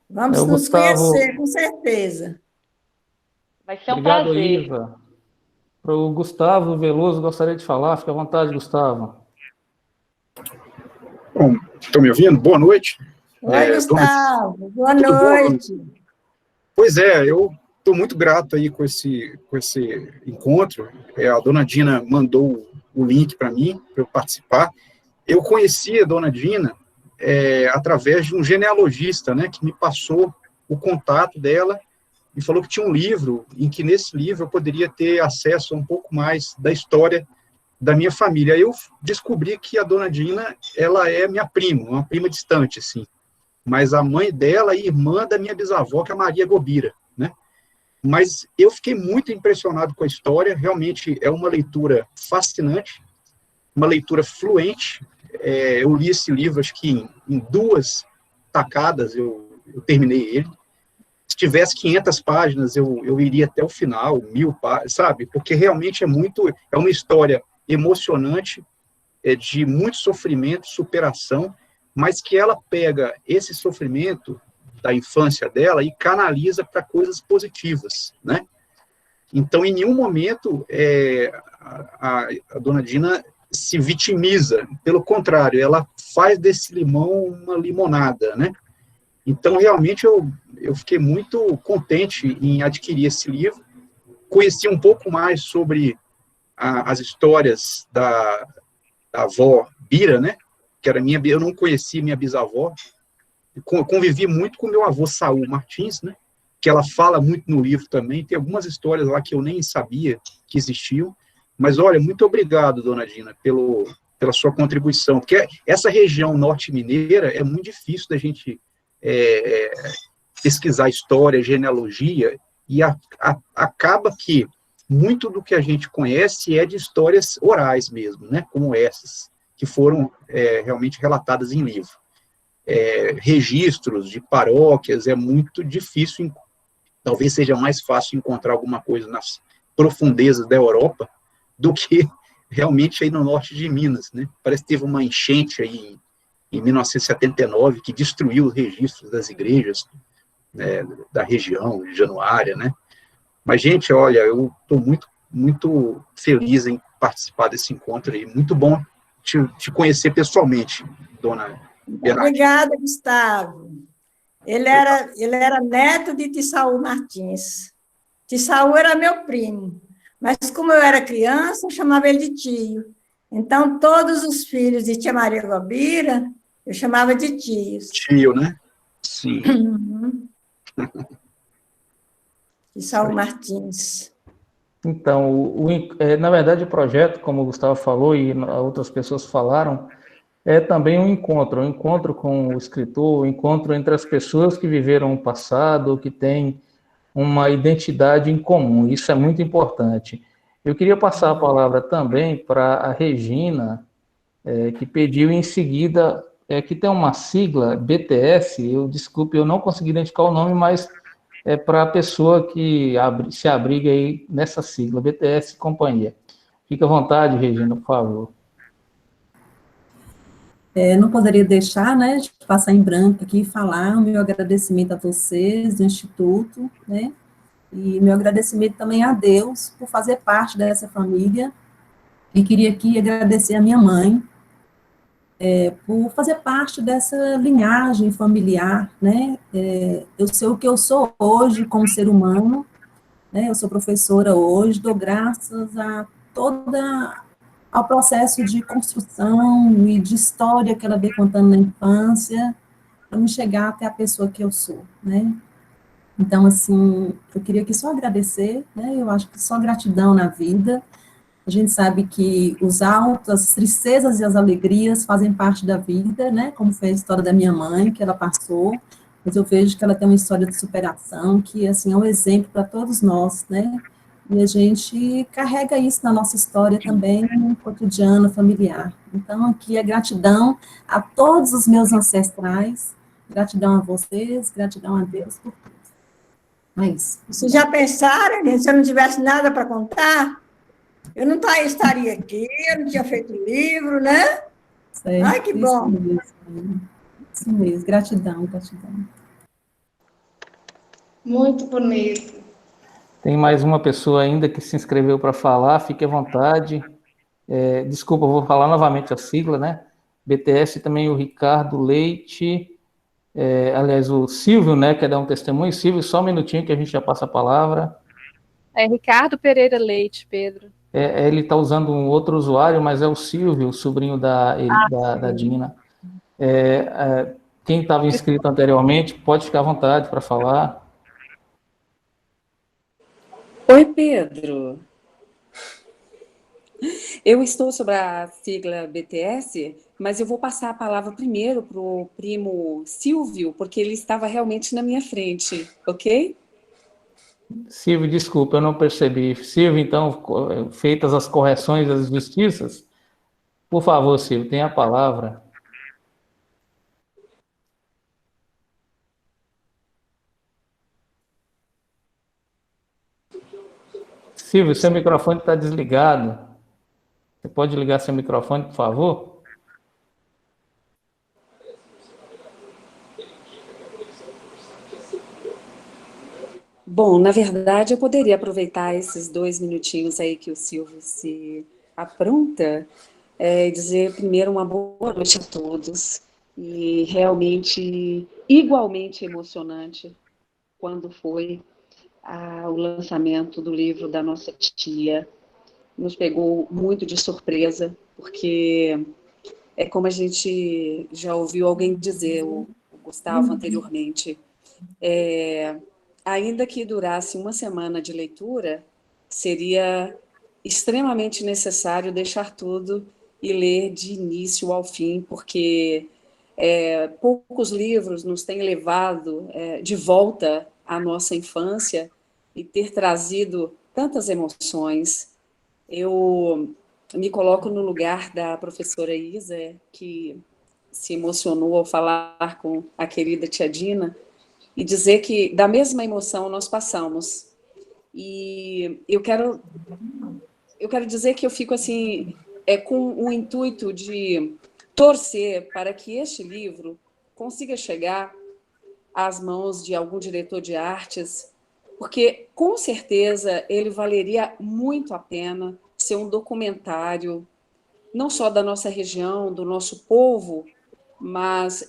Vamos nos conhecer, com certeza. Vai ser um Obrigado, prazer. Isa. Para o Gustavo Veloso, gostaria de falar. Fique à vontade, Gustavo. Bom, estão me ouvindo? Boa noite. Oi, Gustavo. Boa noite. Pois é, eu estou muito grato aí com esse encontro. A dona Dina mandou o link para mim, para eu participar. Eu conheci a dona Dina através de um genealogista, né, que me passou o contato dela e falou que tinha um livro, em que nesse livro eu poderia ter acesso a um pouco mais da história da minha família. Aí eu descobri que a dona Dina, ela é minha prima, uma prima distante, assim. Mas a mãe dela é irmã da minha bisavó, que é a Maria Gobira, né? Mas eu fiquei muito impressionado com a história, realmente é uma leitura fascinante, uma leitura fluente. Eu li esse livro, acho que em 2 tacadas eu terminei ele. Se tivesse 500 páginas, eu iria até o final, 1000 páginas, sabe? Porque realmente é uma história emocionante, de muito sofrimento, superação, mas que ela pega esse sofrimento da infância dela e canaliza para coisas positivas, né? Então, em nenhum momento, a dona Dina se vitimiza, pelo contrário, ela faz desse limão uma limonada, né? Então, realmente, eu fiquei muito contente em adquirir esse livro, conheci um pouco mais sobre as histórias da avó Bira, né? Que era eu não conhecia minha bisavó, convivi muito com meu avô Saul Martins, né? Que ela fala muito no livro também, tem algumas histórias lá que eu nem sabia que existiam, mas olha, muito obrigado, dona Dina, pela sua contribuição, porque essa região norte mineira é muito difícil da gente pesquisar história, genealogia, e acaba que muito do que a gente conhece é de histórias orais mesmo, né, como essas, que foram realmente relatadas em livro. Registros de paróquias é muito difícil, talvez seja mais fácil encontrar alguma coisa nas profundezas da Europa do que realmente aí no norte de Minas, né? Parece que teve uma enchente aí em 1979 que destruiu os registros das igrejas, né, da região de Januária, né? Mas, gente, olha, eu estou muito, muito feliz em participar desse encontro aí. Muito bom te conhecer pessoalmente, dona Bernardina. Obrigada, Gustavo. Ele era neto de Tissaú Martins. Tissaú era meu primo, mas como eu era criança, eu chamava ele de tio. Então, todos os filhos de tia Maria Gobira, eu chamava de tios. Tio, né? Sim. Tissaú Martins. Então, na verdade, o projeto, como o Gustavo falou e outras pessoas falaram, é também um encontro com o escritor, um encontro entre as pessoas que viveram o passado, que têm uma identidade em comum. Isso é muito importante. Eu queria passar a palavra também para a Regina, que pediu em seguida, que tem uma sigla, BTS, desculpe, eu não consegui identificar o nome, mas é para a pessoa que se abriga aí nessa sigla, BTS e companhia. Fica à vontade, Regina, por favor. Não poderia deixar, né, de passar em branco aqui e falar o meu agradecimento a vocês do Instituto, né, e meu agradecimento também a Deus por fazer parte dessa família, e queria aqui agradecer a minha mãe por fazer parte dessa linhagem familiar, né, eu sei o que eu sou hoje como ser humano, né, eu sou professora hoje, dou graças a ao processo de construção e de história que ela veio contando na infância, para me chegar até a pessoa que eu sou, né? Então, assim, eu queria aqui só agradecer, né? Eu acho que só gratidão na vida. A gente sabe que os altos, as tristezas e as alegrias fazem parte da vida, né? Como foi a história da minha mãe, que ela passou, mas eu vejo que ela tem uma história de superação, que, assim, é um exemplo para todos nós, né? E a gente carrega isso na nossa história também, no cotidiano familiar. Então, aqui é gratidão a todos os meus ancestrais, gratidão a vocês, gratidão a Deus por tudo. É isso. Vocês já pensaram, né, se eu não tivesse nada para contar, eu não estaria aqui, eu não tinha feito livro, né? Certo, ai, que bom. Isso mesmo, gratidão, gratidão. Muito bonito. Tem mais uma pessoa ainda que se inscreveu para falar, fique à vontade. Desculpa, eu vou falar novamente a sigla, né? BTS também o Ricardo Leite, aliás, o Silvio, né, quer dar um testemunho. Silvio, só um minutinho que a gente já passa a palavra. Ricardo Pereira Leite, Pedro. Ele está usando um outro usuário, mas é o Silvio, o sobrinho da Dina. Quem estava inscrito anteriormente, pode ficar à vontade para falar. Oi, Pedro. Eu estou sobre a sigla BTS, mas eu vou passar a palavra primeiro para o primo Silvio, porque ele estava realmente na minha frente, ok? Silvio, desculpa, eu não percebi. Silvio, então, feitas as correções das justiças, por favor, Silvio, tenha a palavra. Silvio, seu microfone está desligado. Você pode ligar seu microfone, por favor? Bom, na verdade, eu poderia aproveitar esses 2 minutinhos aí que o Silvio se apronta e dizer primeiro uma boa noite a todos. E realmente, igualmente emocionante quando foi o lançamento do livro da nossa tia. Nos pegou muito de surpresa, porque é como a gente já ouviu alguém dizer, o Gustavo anteriormente, ainda que durasse uma semana de leitura, seria extremamente necessário deixar tudo e ler de início ao fim, porque poucos livros nos têm levado de volta à nossa infância e ter trazido tantas emoções. Eu me coloco no lugar da professora Isa, que se emocionou ao falar com a querida tia Dina, e dizer que da mesma emoção nós passamos. E eu quero dizer que eu fico assim, com o intuito de torcer para que este livro consiga chegar às mãos de algum diretor de artes, porque, com certeza, ele valeria muito a pena ser um documentário, não só da nossa região, do nosso povo, mas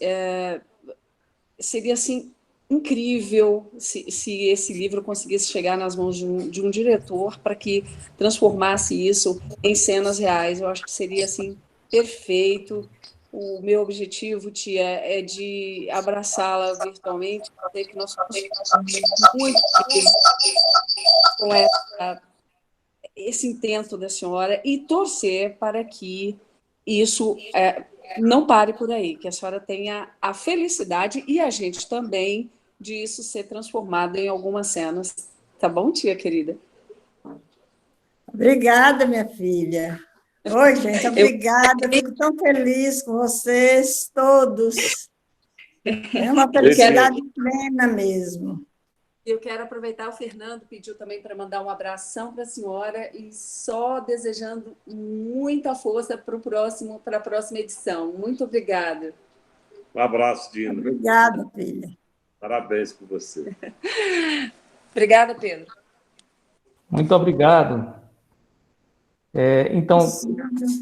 seria, assim, incrível se esse livro conseguisse chegar nas mãos de um diretor para que transformasse isso em cenas reais. Eu acho que seria, assim, perfeito. O meu objetivo, tia, é de abraçá-la virtualmente, dizer que nós estamos muito felizes com esse intento da senhora e torcer para que isso não pare por aí, que a senhora tenha a felicidade e a gente também de isso ser transformado em algumas cenas. Tá bom, tia querida? Obrigada, minha filha. Oi, gente, obrigada. Eu fico tão feliz com vocês todos. É uma felicidade plena mesmo. Eu quero aproveitar, o Fernando pediu também para mandar um abração para a senhora e só desejando muita força para a próxima edição. Muito obrigada. Um abraço, Dina. Obrigada, filha. Parabéns por você. Obrigada, Pedro. Muito obrigado. Então,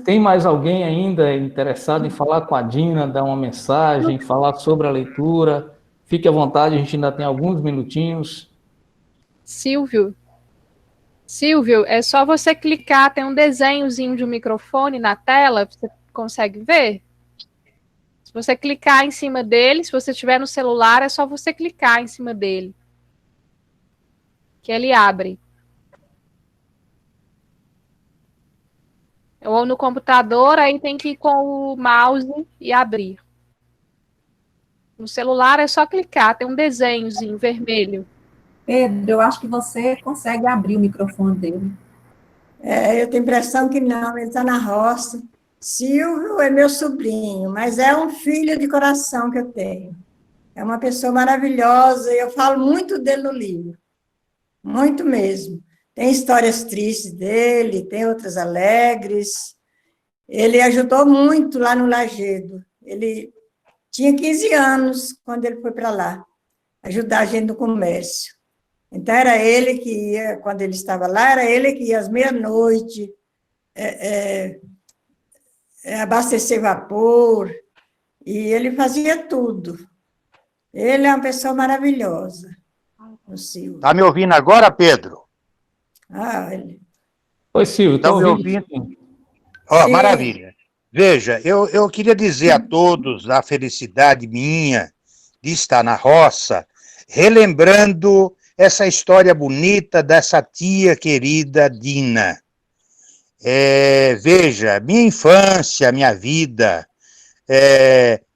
tem mais alguém ainda interessado em falar com a Dina, dar uma mensagem, falar sobre a leitura? Fique à vontade, a gente ainda tem alguns minutinhos. Silvio, é só você clicar, tem um desenhozinho de um microfone na tela, você consegue ver? Se você clicar em cima dele, se você estiver no celular, é só você clicar em cima dele, que ele abre. Ou no computador, aí tem que ir com o mouse e abrir. No celular é só clicar, tem um desenhozinho vermelho. Pedro, eu acho que você consegue abrir o microfone dele. Eu tenho a impressão que não, ele está na roça. Silvio é meu sobrinho, mas é um filho de coração que eu tenho. É uma pessoa maravilhosa, e eu falo muito dele no livro. Muito mesmo. Tem histórias tristes dele, tem outras alegres. Ele ajudou muito lá no Lajedo. Ele tinha 15 anos quando ele foi para lá, ajudar a gente no comércio. Então, era ele que ia, quando ele estava lá, era ele que ia às meia-noite abastecer vapor, e ele fazia tudo. Ele é uma pessoa maravilhosa, o Silvio. Está me ouvindo agora, Pedro? Oi, Silvio, está me ouvindo? Ó, maravilha. Veja, eu queria dizer a todos a felicidade minha de estar na roça, relembrando essa história bonita dessa tia querida Dina. Veja, minha infância, minha vida,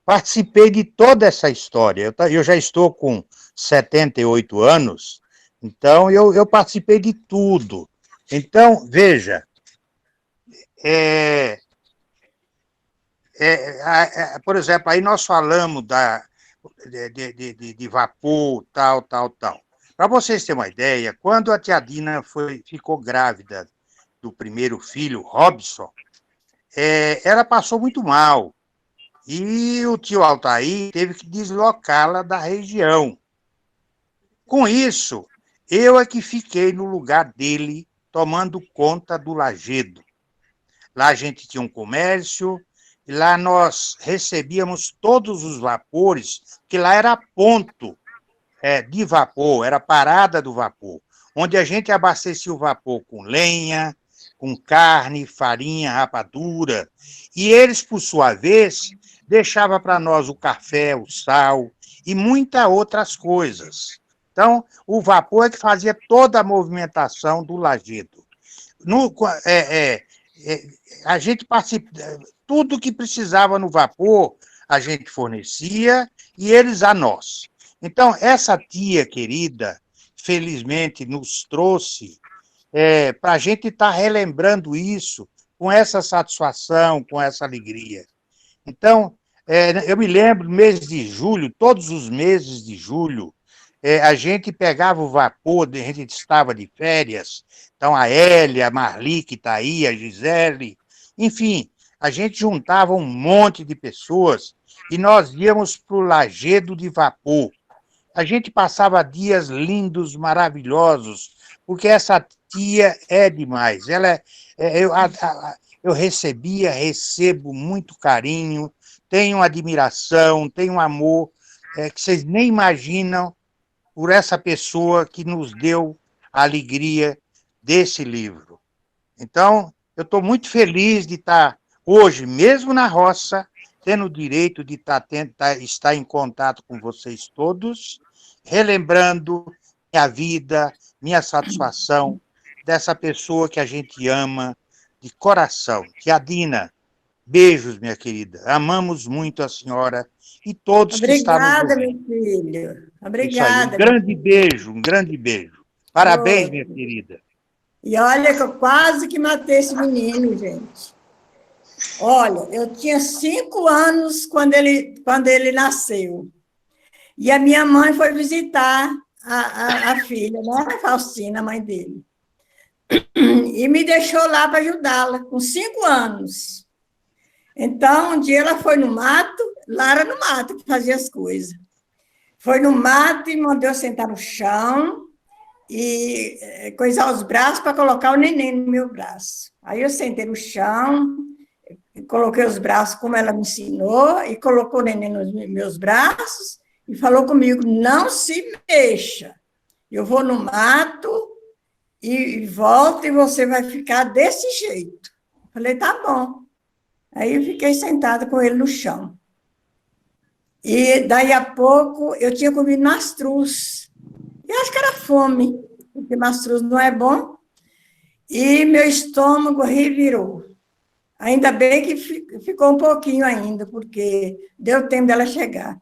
participei de toda essa história. Eu já estou com 78 anos, então eu participei de tudo. Então, veja, por exemplo, aí nós falamos de vapor, tal. Para vocês terem uma ideia, quando a tia Dina ficou grávida do primeiro filho, Robson, ela passou muito mal. E o tio Altair teve que deslocá-la da região. Com isso, eu é que fiquei no lugar dele, tomando conta do Lajedo. Lá a gente tinha um comércio, e lá nós recebíamos todos os vapores, que lá era ponto de vapor, era parada do vapor, onde a gente abastecia o vapor com lenha, com carne, farinha, rapadura, e eles, por sua vez, deixavam para nós o café, o sal e muitas outras coisas. Então, o vapor é que fazia toda a movimentação do Lajedo. A gente participava, tudo que precisava no vapor, a gente fornecia e eles a nós. Então, essa tia querida, felizmente, nos trouxe para a gente estar relembrando isso com essa satisfação, com essa alegria. Então, eu me lembro, no mês de julho, todos os meses de julho, a gente pegava o vapor, a gente estava de férias, então a Hélia, a Marli, que está aí, a Gisele, enfim, a gente juntava um monte de pessoas e nós íamos para o Lajedo de vapor. a gente passava dias lindos, maravilhosos, porque essa tia é demais. Eu recebo muito carinho, tenho admiração, tenho amor, que vocês nem imaginam por essa pessoa que nos deu a alegria desse livro. Então, eu estou muito feliz de estar hoje, mesmo na roça, tendo o direito de estar em contato com vocês todos, relembrando minha vida, minha satisfação dessa pessoa que a gente ama de coração. Tiadina, beijos, minha querida. Amamos muito a senhora e todos que estão nos Obrigada, ouvindo. meu filho. Isso aí, Obrigada. um grande beijo, um grande beijo. Parabéns, minha querida. E olha que eu quase que matei esse menino, gente. Olha, eu tinha 5 anos quando ele nasceu. E a minha mãe foi visitar a filha, né? A Faustina, a mãe dele. E me deixou lá para ajudá-la, com 5 anos. Então, um dia ela foi no mato, lá era no mato que fazia as coisas. Foi no mato e mandou eu sentar no chão e coisar os braços para colocar o neném no meu braço. Aí eu sentei no chão, coloquei os braços como ela me ensinou, e colocou o neném nos meus braços e falou comigo, não se mexa, eu vou no mato e volto e você vai ficar desse jeito. Falei, tá bom. Aí eu fiquei sentada com ele no chão. E daí a pouco eu tinha comido mastruz. E acho que era fome, porque mastruz não é bom. E meu estômago revirou. Ainda bem que ficou um pouquinho ainda, porque deu tempo dela chegar.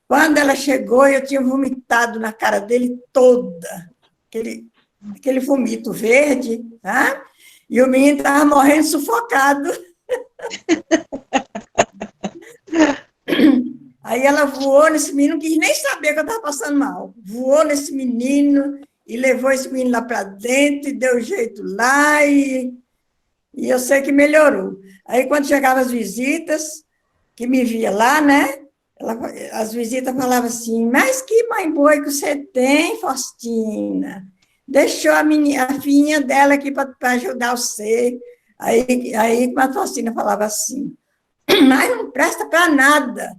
Quando ela chegou, eu tinha vomitado na cara dele toda. Aquele vomito verde, tá? E o menino estava morrendo sufocado. Aí ela voou nesse menino, não quis nem saber que eu estava passando mal. Voou nesse menino e levou esse menino lá para dentro e deu jeito lá e eu sei que melhorou. Aí, quando chegavam as visitas, que me via lá, né? As visitas falavam assim, mas que mãe boa que você tem, Faustina. Deixou a filhinha dela aqui para ajudar você. Aí a Faustina falava assim, mas não presta para nada.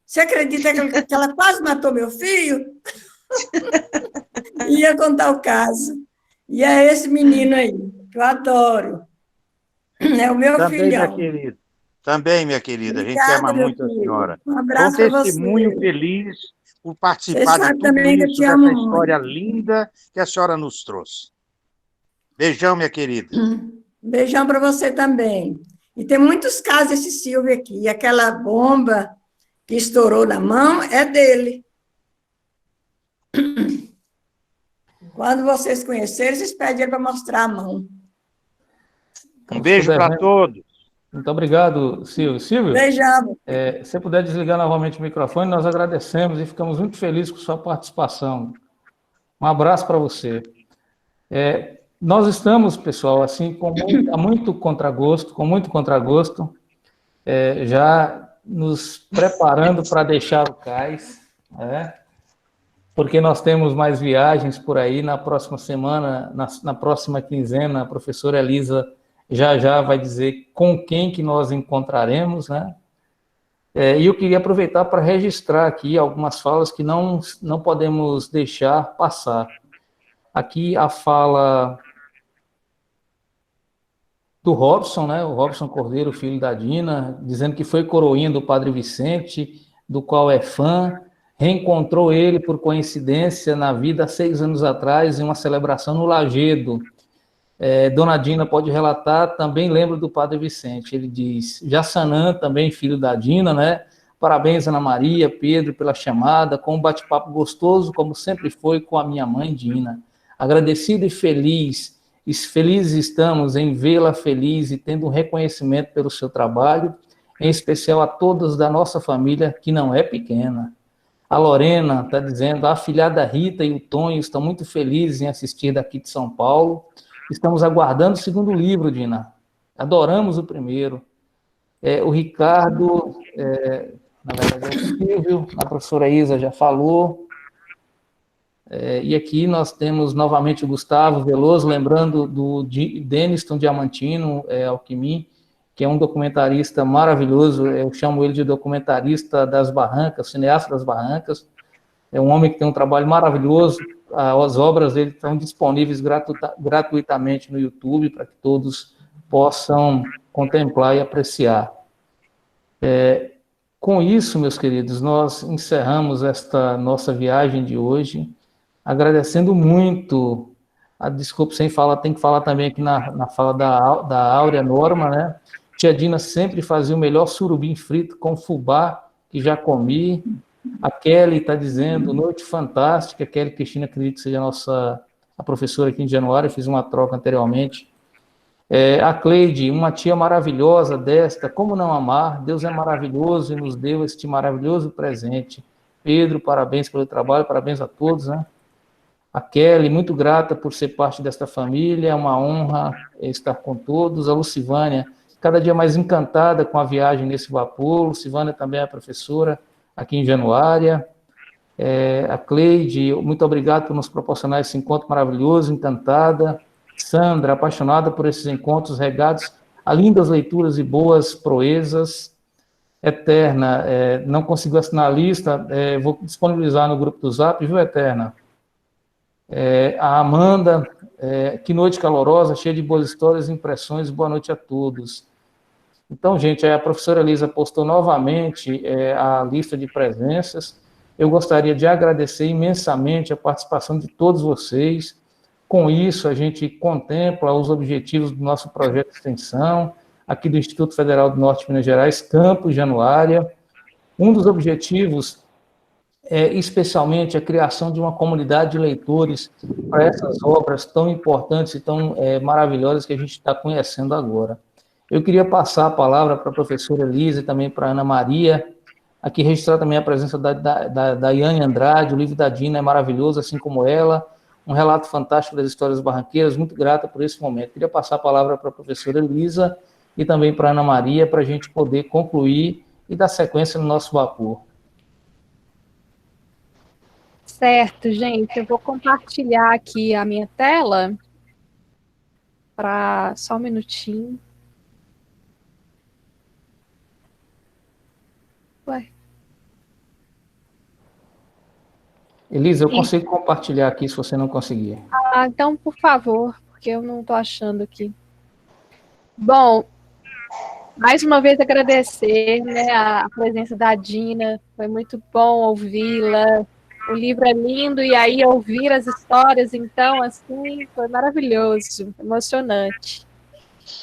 Você acredita que ela quase matou meu filho? Ia contar o caso. E é esse menino aí, que eu adoro. É o meu Também, filhão. minha querida. Também, minha querida. Obrigada, a gente ama meu muito filho. a senhora. Um abraço para você. Testemunho feliz por participar Você de sabe tudo também que eu isso, te amo dessa história muito. linda que a senhora nos trouxe. Beijão, minha querida. Beijão para você também. E tem muitos casos esse Silvio aqui. E aquela bomba que estourou na mão é dele. Quando vocês conhecerem, vocês pedem ele para mostrar a mão. Um beijo para todos. Muito obrigado, Silvio. Silvio, beijão. Se você puder desligar novamente o microfone, nós agradecemos e ficamos muito felizes com sua participação. Um abraço para você. Nós estamos, pessoal, assim, com muito contragosto, já nos preparando para deixar o cais, né? Porque nós temos mais viagens por aí na próxima semana, na próxima quinzena, a professora Elisa já vai dizer com quem que nós encontraremos, né? E eu queria aproveitar para registrar aqui algumas falas que não podemos deixar passar. Aqui a fala do Robson, né? O Robson Cordeiro, filho da Dina, dizendo que foi coroinha do Padre Vicente, do qual é fã, reencontrou ele por coincidência na vida há 6 anos atrás, em uma celebração no Lagedo. Dona Dina pode relatar, também lembro do Padre Vicente. Ele diz, Jassanã, também filho da Dina, né? Parabéns, Ana Maria, Pedro, pela chamada, com um bate-papo gostoso, como sempre foi com a minha mãe, Dina. Agradecido e felizes estamos em vê-la feliz e tendo um reconhecimento pelo seu trabalho, em especial a todos da nossa família, que não é pequena. A Lorena está dizendo, a afilhada Rita e o Tonho estão muito felizes em assistir daqui de São Paulo. Estamos aguardando o segundo livro, Dina. Adoramos o primeiro. O Ricardo, na verdade é o Silvio, a professora Isa já falou. E aqui nós temos novamente o Gustavo Veloso, lembrando do Deniston Diamantino, Alquimim, que é um documentarista maravilhoso. Eu chamo ele de documentarista das barrancas, cineasta das barrancas. É um homem que tem um trabalho maravilhoso. As obras dele estão disponíveis gratuitamente no YouTube para que todos possam contemplar e apreciar. Com isso, meus queridos, nós encerramos esta nossa viagem de hoje, agradecendo muito, desculpe, sem falar, tem que falar também aqui na fala da Áurea Norma, né? Tia Dina sempre fazia o melhor surubim frito com fubá, que já comi. A Kelly está dizendo, noite fantástica. A Kelly Cristina, acredito que seja a professora aqui em Januário, fiz uma troca anteriormente. A Cleide, uma tia maravilhosa desta, como não amar? Deus é maravilhoso e nos deu este maravilhoso presente. Pedro, parabéns pelo trabalho, parabéns a todos, né? A Kelly, muito grata por ser parte desta família, é uma honra estar com todos. A Lucivânia, cada dia mais encantada com a viagem nesse vapor. Lucivânia também é professora aqui em Januária. A Cleide, muito obrigado por nos proporcionar esse encontro maravilhoso, encantada. Sandra, apaixonada por esses encontros regados a lindas leituras e boas proezas. Eterna, não conseguiu assinar a lista, vou disponibilizar no grupo do Zap, viu, Eterna? A Amanda, que noite calorosa, cheia de boas histórias e impressões, boa noite a todos. Então, gente, a professora Elisa postou novamente a lista de presenças. Eu gostaria de agradecer imensamente a participação de todos vocês. Com isso, a gente contempla os objetivos do nosso projeto de extensão, aqui do Instituto Federal do Norte de Minas Gerais, Campus Januária. Um dos objetivos especialmente a criação de uma comunidade de leitores para essas obras tão importantes e tão maravilhosas que a gente está conhecendo agora. Eu queria passar a palavra para a professora Elisa e também para a Ana Maria, aqui registrar também a presença da Yane Andrade. O livro da Dina é maravilhoso, assim como ela, um relato fantástico das histórias barranqueiras, muito grata por esse momento. Queria passar a palavra para a professora Elisa e também para a Ana Maria, para a gente poder concluir e dar sequência no nosso vapor. Certo, gente, eu vou compartilhar aqui a minha tela para só um minutinho. Ué. Elisa, eu consigo compartilhar aqui se você não conseguir. Então, por favor, porque eu não estou achando aqui. Bom, mais uma vez agradecer, né, a presença da Dina, foi muito bom ouvi-la. O livro é lindo, e aí ouvir as histórias, então, assim, foi maravilhoso, emocionante.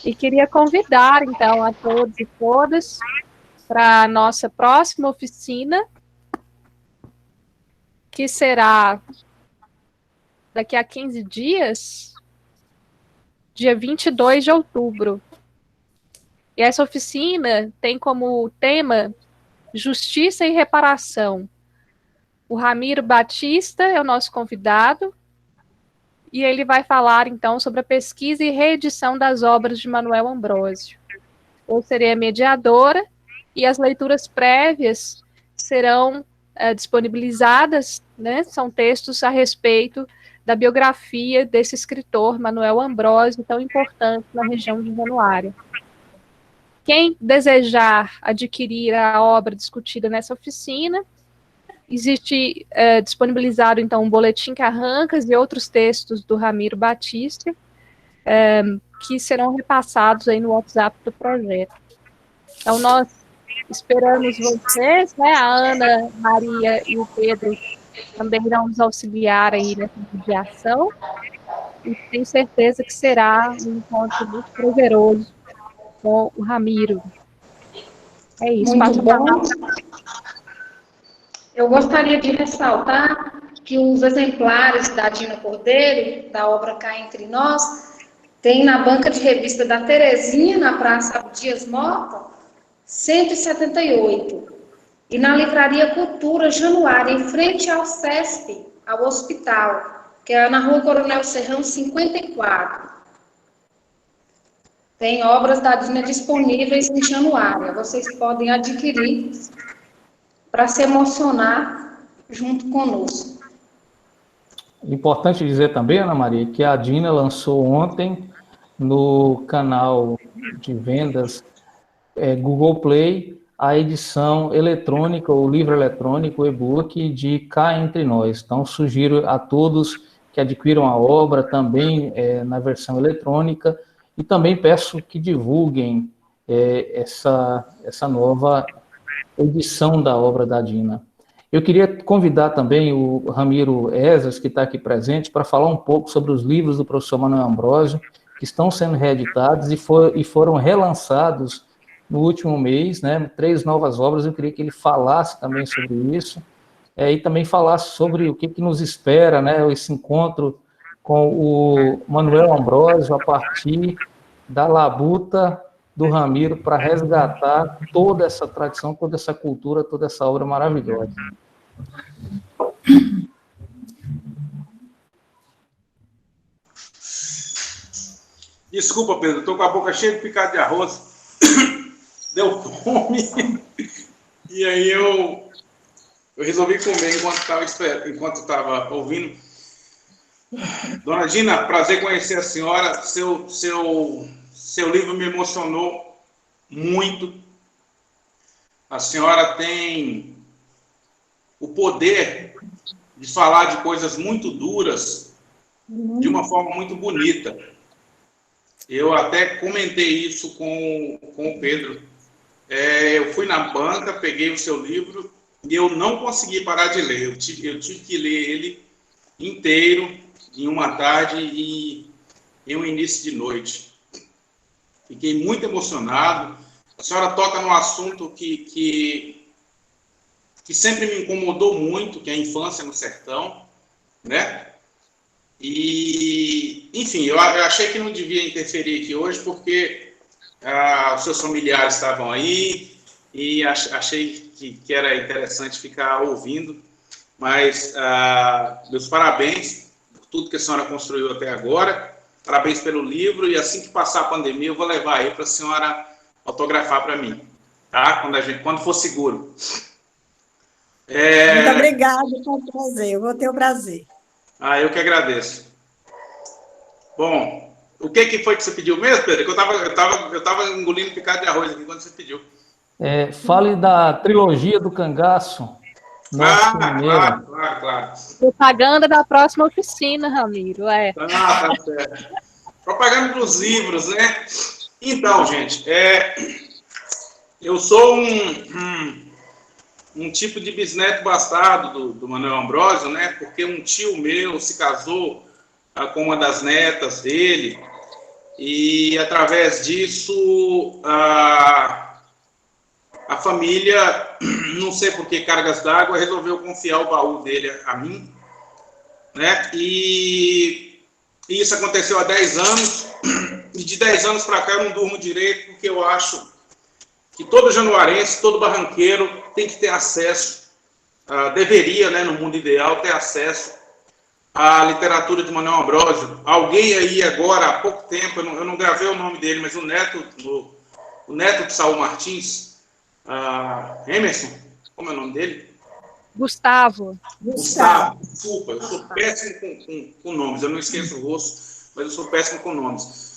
E queria convidar, então, a todos e todas para a nossa próxima oficina, que será daqui a 15 dias, dia 22 de outubro. E essa oficina tem como tema Justiça e Reparação. O Ramiro Batista é o nosso convidado, e ele vai falar, então, sobre a pesquisa e reedição das obras de Manuel Ambrósio. Eu serei a mediadora, e as leituras prévias serão disponibilizadas, né? São textos a respeito da biografia desse escritor, Manuel Ambrósio, tão importante na região de Januária. Quem desejar adquirir a obra discutida nessa oficina, existe disponibilizado, então, um boletim Carrancas e outros textos do Ramiro Batista, que serão repassados aí no WhatsApp do projeto. Então, nós esperamos vocês, né? A Ana, Maria e o Pedro também irão nos auxiliar aí nessa mediação, e tenho certeza que será um encontro muito prazeroso com o Ramiro. É isso. Muito bom. Eu gostaria de ressaltar que os exemplares da Dina Cordeiro, da obra Cá Entre Nós, tem na banca de revista da Terezinha, na Praça Dias Mota, 178. E na Livraria Cultura Januária, em frente ao CESP, ao hospital, que é na Rua Coronel Serrão, 54. Tem obras da Dina disponíveis em Januária. Vocês podem adquirir para se emocionar junto conosco. Importante dizer também, Ana Maria, que a Dina lançou ontem no canal de vendas Google Play a edição eletrônica, o livro eletrônico, o e-book de Cá Entre Nós. Então, sugiro a todos que adquiram a obra também na versão eletrônica e também peço que divulguem essa nova edição da obra da Dina. Eu queria convidar também o Ramiro Ezas, que está aqui presente, para falar um pouco sobre os livros do professor Manuel Ambrósio, que estão sendo reeditados e foram relançados no último mês, né, 3 novas obras. Eu queria que ele falasse também sobre isso, e também falasse sobre o que nos espera, né, esse encontro com o Manuel Ambrósio a partir da labuta do Ramiro para resgatar toda essa tradição, toda essa cultura, toda essa obra maravilhosa. Desculpa, Pedro, estou com a boca cheia de picado de arroz. Deu fome. E aí eu resolvi comer enquanto estava ouvindo. Dona Dina, prazer conhecer a senhora. Seu livro me emocionou muito. A senhora tem o poder de falar de coisas muito duras de uma forma muito bonita. Eu até comentei isso com o Pedro. Eu fui na banca, peguei o seu livro e eu não consegui parar de ler. Eu tive que ler ele inteiro em uma tarde e em um início de noite. Fiquei muito emocionado. A senhora toca num assunto que sempre me incomodou muito, que é a infância no sertão, né? E, enfim, eu achei que não devia interferir aqui hoje, porque os seus familiares estavam aí, e achei que era interessante ficar ouvindo. Mas meus parabéns por tudo que a senhora construiu até agora. Parabéns pelo livro, e assim que passar a pandemia, eu vou levar aí para a senhora autografar para mim, tá? Quando for seguro. Muito obrigada, foi um prazer. Eu vou ter o prazer. Eu que agradeço. Bom, o que foi que você pediu mesmo, Pedro? Que eu tava engolindo picado de arroz aqui quando você pediu. Fale da trilogia do cangaço. Claro. Propaganda da próxima oficina, Ramiro. Tá certo. Propaganda dos livros, né? Então, gente, eu sou um tipo de bisneto bastardo do Manuel Ambrósio, né? Porque um tio meu se casou com uma das netas dele, e através disso a família, não sei por que cargas d'água, resolveu confiar o baú dele a mim, né? E isso aconteceu há 10 anos, e de 10 anos para cá eu não durmo direito, porque eu acho que todo januarense, todo barranqueiro tem que ter acesso, deveria, né, no mundo ideal, ter acesso à literatura de Manuel Ambrósio. Alguém aí agora, há pouco tempo, eu não gravei o nome dele, mas o neto de Saul Martins, Emerson, como é o nome dele? Gustavo. Desculpa, eu sou péssimo com nomes, eu não esqueço o rosto, mas eu sou péssimo com nomes.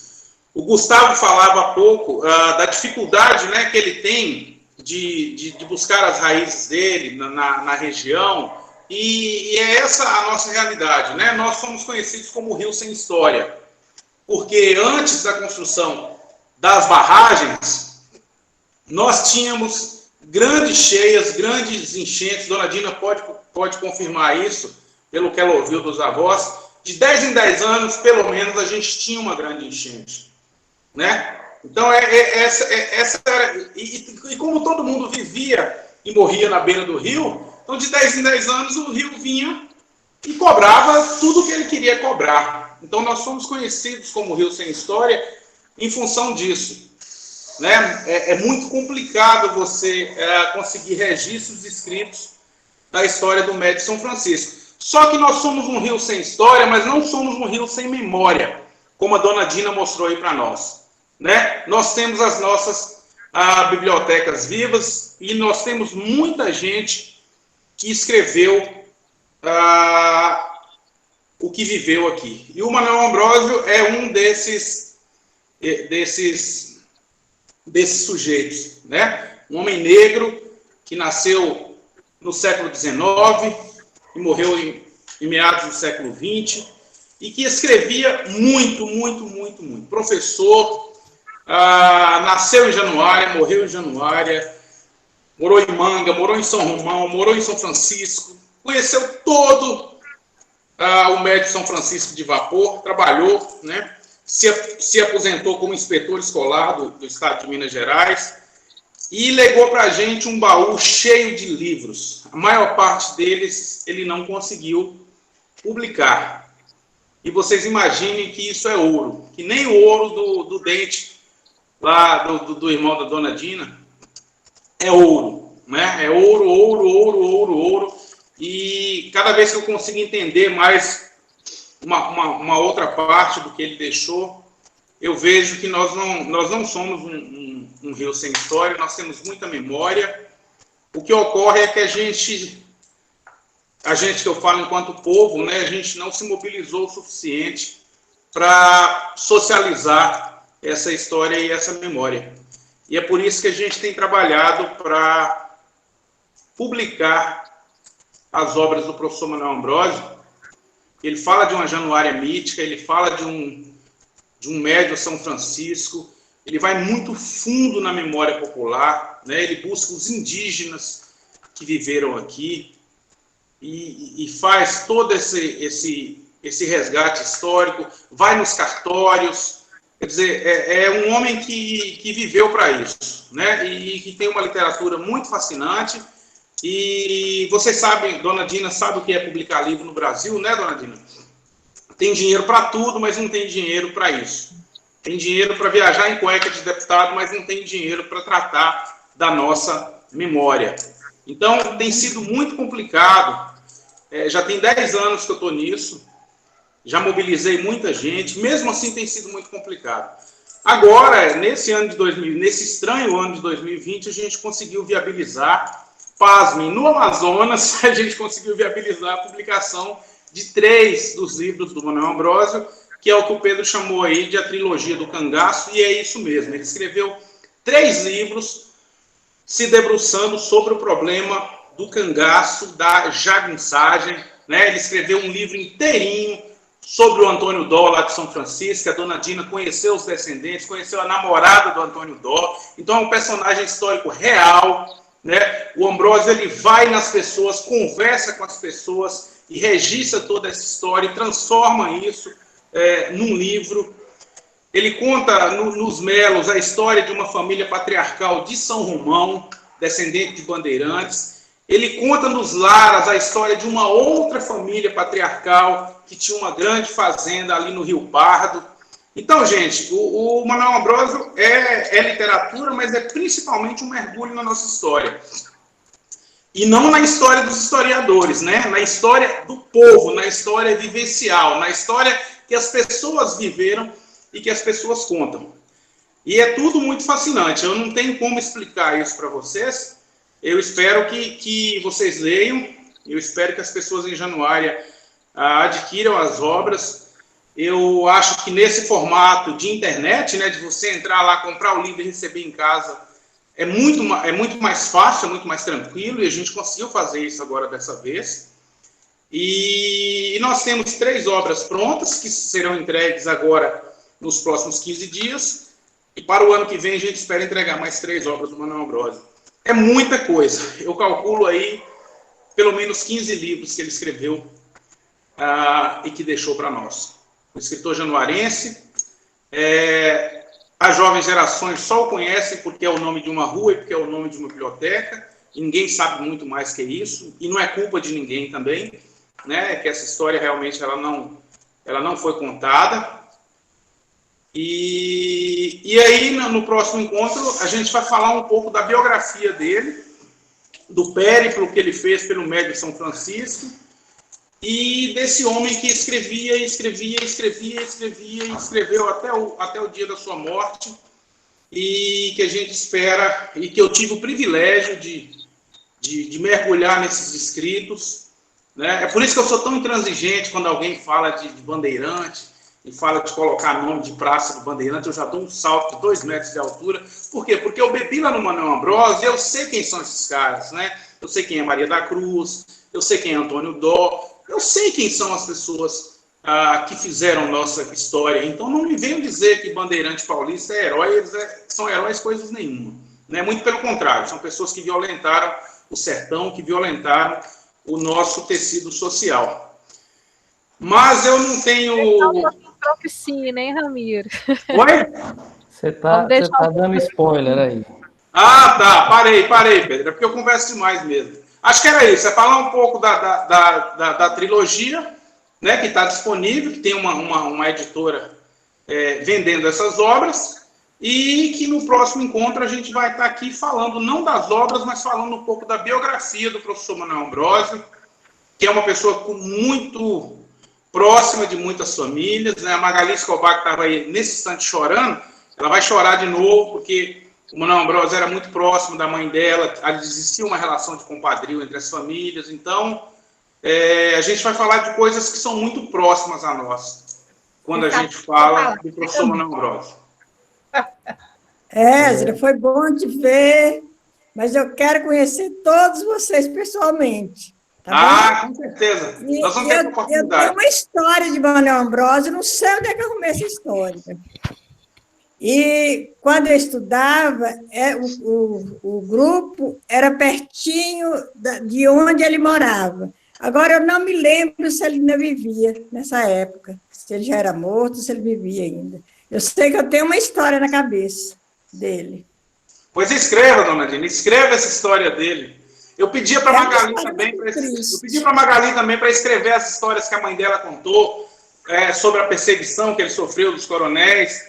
O Gustavo falava há pouco da dificuldade, né, que ele tem de buscar as raízes dele na região, e é essa a nossa realidade, né? Nós somos conhecidos como o Rio Sem História, porque antes da construção das barragens, nós tínhamos grandes cheias, grandes enchentes. Dona Dina pode confirmar isso, pelo que ela ouviu dos avós. De 10 em 10 anos, pelo menos, a gente tinha uma grande enchente, né? Então, essa era... E como todo mundo vivia e morria na beira do rio, então, de 10 em 10 anos, o rio vinha e cobrava tudo o que ele queria cobrar. Então, nós somos conhecidos como Rio Sem História em função disso, né? É muito complicado você conseguir registros escritos da história do Médio São Francisco. Só que nós somos um rio sem história, mas não somos um rio sem memória, como a Dona Dina mostrou aí para nós, né? Nós temos as nossas bibliotecas vivas, e nós temos muita gente que escreveu o que viveu aqui. E o Manuel Ambrósio é um desses sujeitos, né? Um homem negro que nasceu no século XIX e morreu em meados do século XX, e que escrevia muito. Professor, nasceu em Januária, morreu em Januária, morou em Manga, morou em São Romão, morou em São Francisco, conheceu todo o médio São Francisco de vapor, trabalhou, né? Se aposentou como inspetor escolar do estado de Minas Gerais e legou para a gente um baú cheio de livros. A maior parte deles ele não conseguiu publicar. E vocês imaginem que isso é ouro, que nem o ouro do dente lá do irmão da dona Dina é ouro, né? É ouro. E cada vez que eu consigo entender mais uma outra parte do que ele deixou, eu vejo que nós não somos um rio sem história, nós temos muita memória. O que ocorre é que a gente que eu falo enquanto povo, né, a gente não se mobilizou o suficiente para socializar essa história e essa memória. E é por isso que a gente tem trabalhado para publicar as obras do professor Manuel Ambrósio. Ele fala de uma Januária mítica, ele fala de um médio São Francisco, ele vai muito fundo na memória popular, né? Ele busca os indígenas que viveram aqui e faz todo esse resgate histórico, vai nos cartórios. Quer dizer, é um homem que viveu para isso, né? E que tem uma literatura muito fascinante. E vocês sabem, dona Dina sabe o que é publicar livro no Brasil, né, dona Dina? Tem dinheiro para tudo, mas não tem dinheiro para isso. Tem dinheiro para viajar em cueca de deputado, mas não tem dinheiro para tratar da nossa memória. Então, tem sido muito complicado. Já tem 10 anos que eu estou nisso. Já mobilizei muita gente. Mesmo assim, tem sido muito complicado. Agora, nesse estranho ano de 2020, a gente conseguiu viabilizar, pasmem, no Amazonas, a gente conseguiu viabilizar a publicação de 3 dos livros do Manuel Ambrósio, que é o que o Pedro chamou aí de a trilogia do cangaço, e é isso mesmo. Ele escreveu 3 livros se debruçando sobre o problema do cangaço, da jagunçagem, né? Ele escreveu um livro inteirinho sobre o Antônio Dó, lá de São Francisco. A dona Dina conheceu os descendentes, conheceu a namorada do Antônio Dó. Então, é um personagem histórico real, né? O Ambrósio, ele vai nas pessoas, conversa com as pessoas e registra toda essa história e transforma isso num livro. Ele conta nos Melos a história de uma família patriarcal de São Romão, descendente de bandeirantes. Ele conta nos Laras a história de uma outra família patriarcal que tinha uma grande fazenda ali no Rio Pardo. Então, gente, o Manuel Ambrósio é literatura, mas é principalmente um mergulho na nossa história. E não na história dos historiadores, né? Na história do povo, na história vivencial, na história que as pessoas viveram e que as pessoas contam. E é tudo muito fascinante. Eu não tenho como explicar isso para vocês. Eu espero que vocês leiam. Eu espero que as pessoas em Januária adquiram as obras. Eu acho que nesse formato de internet, né, de você entrar lá, comprar o livro e receber em casa, é muito mais fácil, é muito mais tranquilo, e a gente conseguiu fazer isso agora dessa vez. E nós temos 3 obras prontas, que serão entregues agora nos próximos 15 dias, e para o ano que vem a gente espera entregar mais 3 obras do Manuel Ambrósio. É muita coisa. Eu calculo aí pelo menos 15 livros que ele escreveu e que deixou para nós. O escritor januarense, as jovens gerações só o conhecem porque é o nome de uma rua e porque é o nome de uma biblioteca. E ninguém sabe muito mais que isso, e não é culpa de ninguém também, né? Que essa história realmente ela não foi contada. E aí, no próximo encontro, a gente vai falar um pouco da biografia dele, do périplo que ele fez pelo médio São Francisco, e desse homem que escrevia e escreveu até o dia da sua morte, e que a gente espera, e que eu tive o privilégio de mergulhar nesses escritos, né? É por isso que eu sou tão intransigente quando alguém fala de bandeirante e fala de colocar nome de praça do bandeirante, eu já dou um salto de 2 metros de altura. Por quê? Porque eu bebi lá no Manuel Ambrosio e eu sei quem são esses caras, né? Eu sei quem é Maria da Cruz, eu sei quem é Antônio Dó, eu sei quem são as pessoas que fizeram nossa história. Então não me venham dizer que bandeirante paulista é herói, eles são heróis coisas nenhuma, né? Muito pelo contrário, são pessoas que violentaram o sertão, que violentaram o nosso tecido social. Mas eu não tenho... Oficina, hein, Ramiro? Oi? Você tá dando spoiler aí. Ah, tá. Parei, Pedro. É porque eu converso demais mesmo. Acho que era isso. É falar um pouco da trilogia, né, que está disponível, que tem uma editora vendendo essas obras, e que no próximo encontro a gente vai estar aqui falando, não das obras, mas falando um pouco da biografia do professor Manuel Ambrosio, que é uma pessoa muito próxima de muitas famílias, né? A Magali Escobar, que estava aí nesse instante chorando, ela vai chorar de novo, porque o Manuel Ambrosio era muito próximo da mãe dela, existia uma relação de compadrio entre as famílias, então a gente vai falar de coisas que são muito próximas a nós, quando a gente fala do professor Manuel Ambrosio. Ezra, foi bom te ver, mas eu quero conhecer todos vocês pessoalmente. Tá bom? Com certeza. Nós vamos ter essa oportunidade. Eu tenho uma história de Manuel Ambrosio, não sei onde é que eu arrumei essa história. E quando eu estudava, o grupo era pertinho de onde ele morava. Agora, eu não me lembro se ele ainda vivia nessa época, se ele já era morto, se ele vivia ainda. Eu sei que eu tenho uma história na cabeça dele. Pois escreva, dona Dina, escreva essa história dele. Eu pedia para a Magali também para escrever as histórias que a mãe dela contou sobre a perseguição que ele sofreu dos coronéis.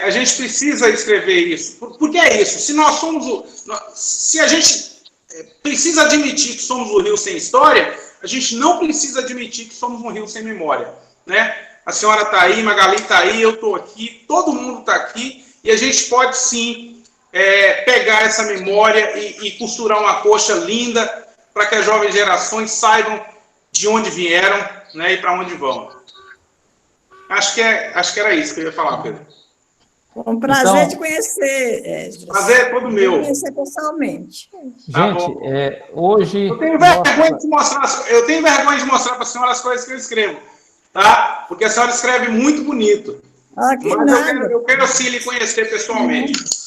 A gente precisa escrever isso. Porque é isso. Se a gente precisa admitir que somos o Rio sem história, a gente não precisa admitir que somos um Rio sem memória, né? A senhora está aí, Magali está aí, eu estou aqui, todo mundo está aqui, e a gente pode sim pegar essa memória e costurar uma coxa linda para que as jovens gerações saibam de onde vieram, né, e para onde vão. Acho que era isso que eu ia falar, Pedro. Um prazer te conhecer, Ezra. Prazer é todo meu. Conhecer pessoalmente. Gente, hoje... Eu tenho vergonha de mostrar para a senhora as coisas que eu escrevo, tá? Porque a senhora escreve muito bonito. Mas eu quero sim lhe conhecer pessoalmente.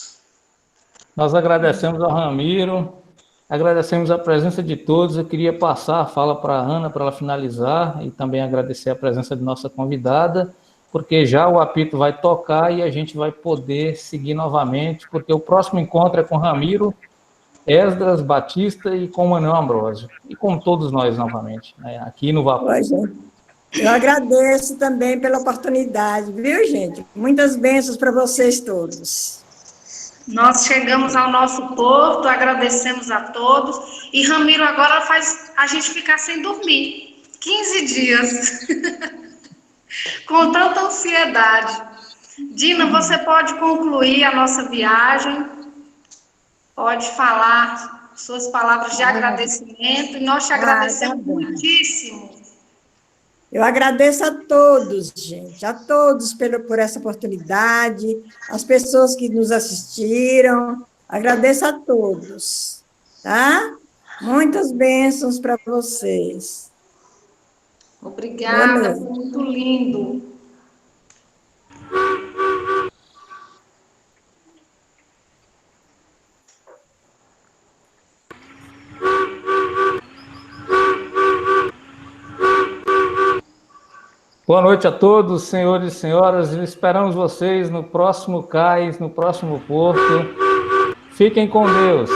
Nós agradecemos ao Ramiro, agradecemos a presença de todos. Eu queria passar a fala para a Ana, para ela finalizar, e também agradecer a presença de nossa convidada, porque já o apito vai tocar e a gente vai poder seguir novamente, porque o próximo encontro é com Ramiro, Esdras Batista e com Manuel Ambrosio, e com todos nós novamente, né, aqui no Vapor. Eu agradeço também pela oportunidade, viu, gente? Muitas bênçãos para vocês todos. Nós chegamos ao nosso porto, agradecemos a todos, e Ramiro agora faz a gente ficar sem dormir. 15 dias. Com tanta ansiedade. Dina, você pode concluir a nossa viagem, pode falar suas palavras de agradecimento, e nós te agradecemos muitíssimo. Eu agradeço a todos, gente, a todos por essa oportunidade, as pessoas que nos assistiram, agradeço a todos, tá? Muitas bênçãos para vocês. Obrigada, foi muito lindo. Boa noite a todos, senhores e senhoras. Esperamos vocês no próximo cais, no próximo porto. Fiquem com Deus.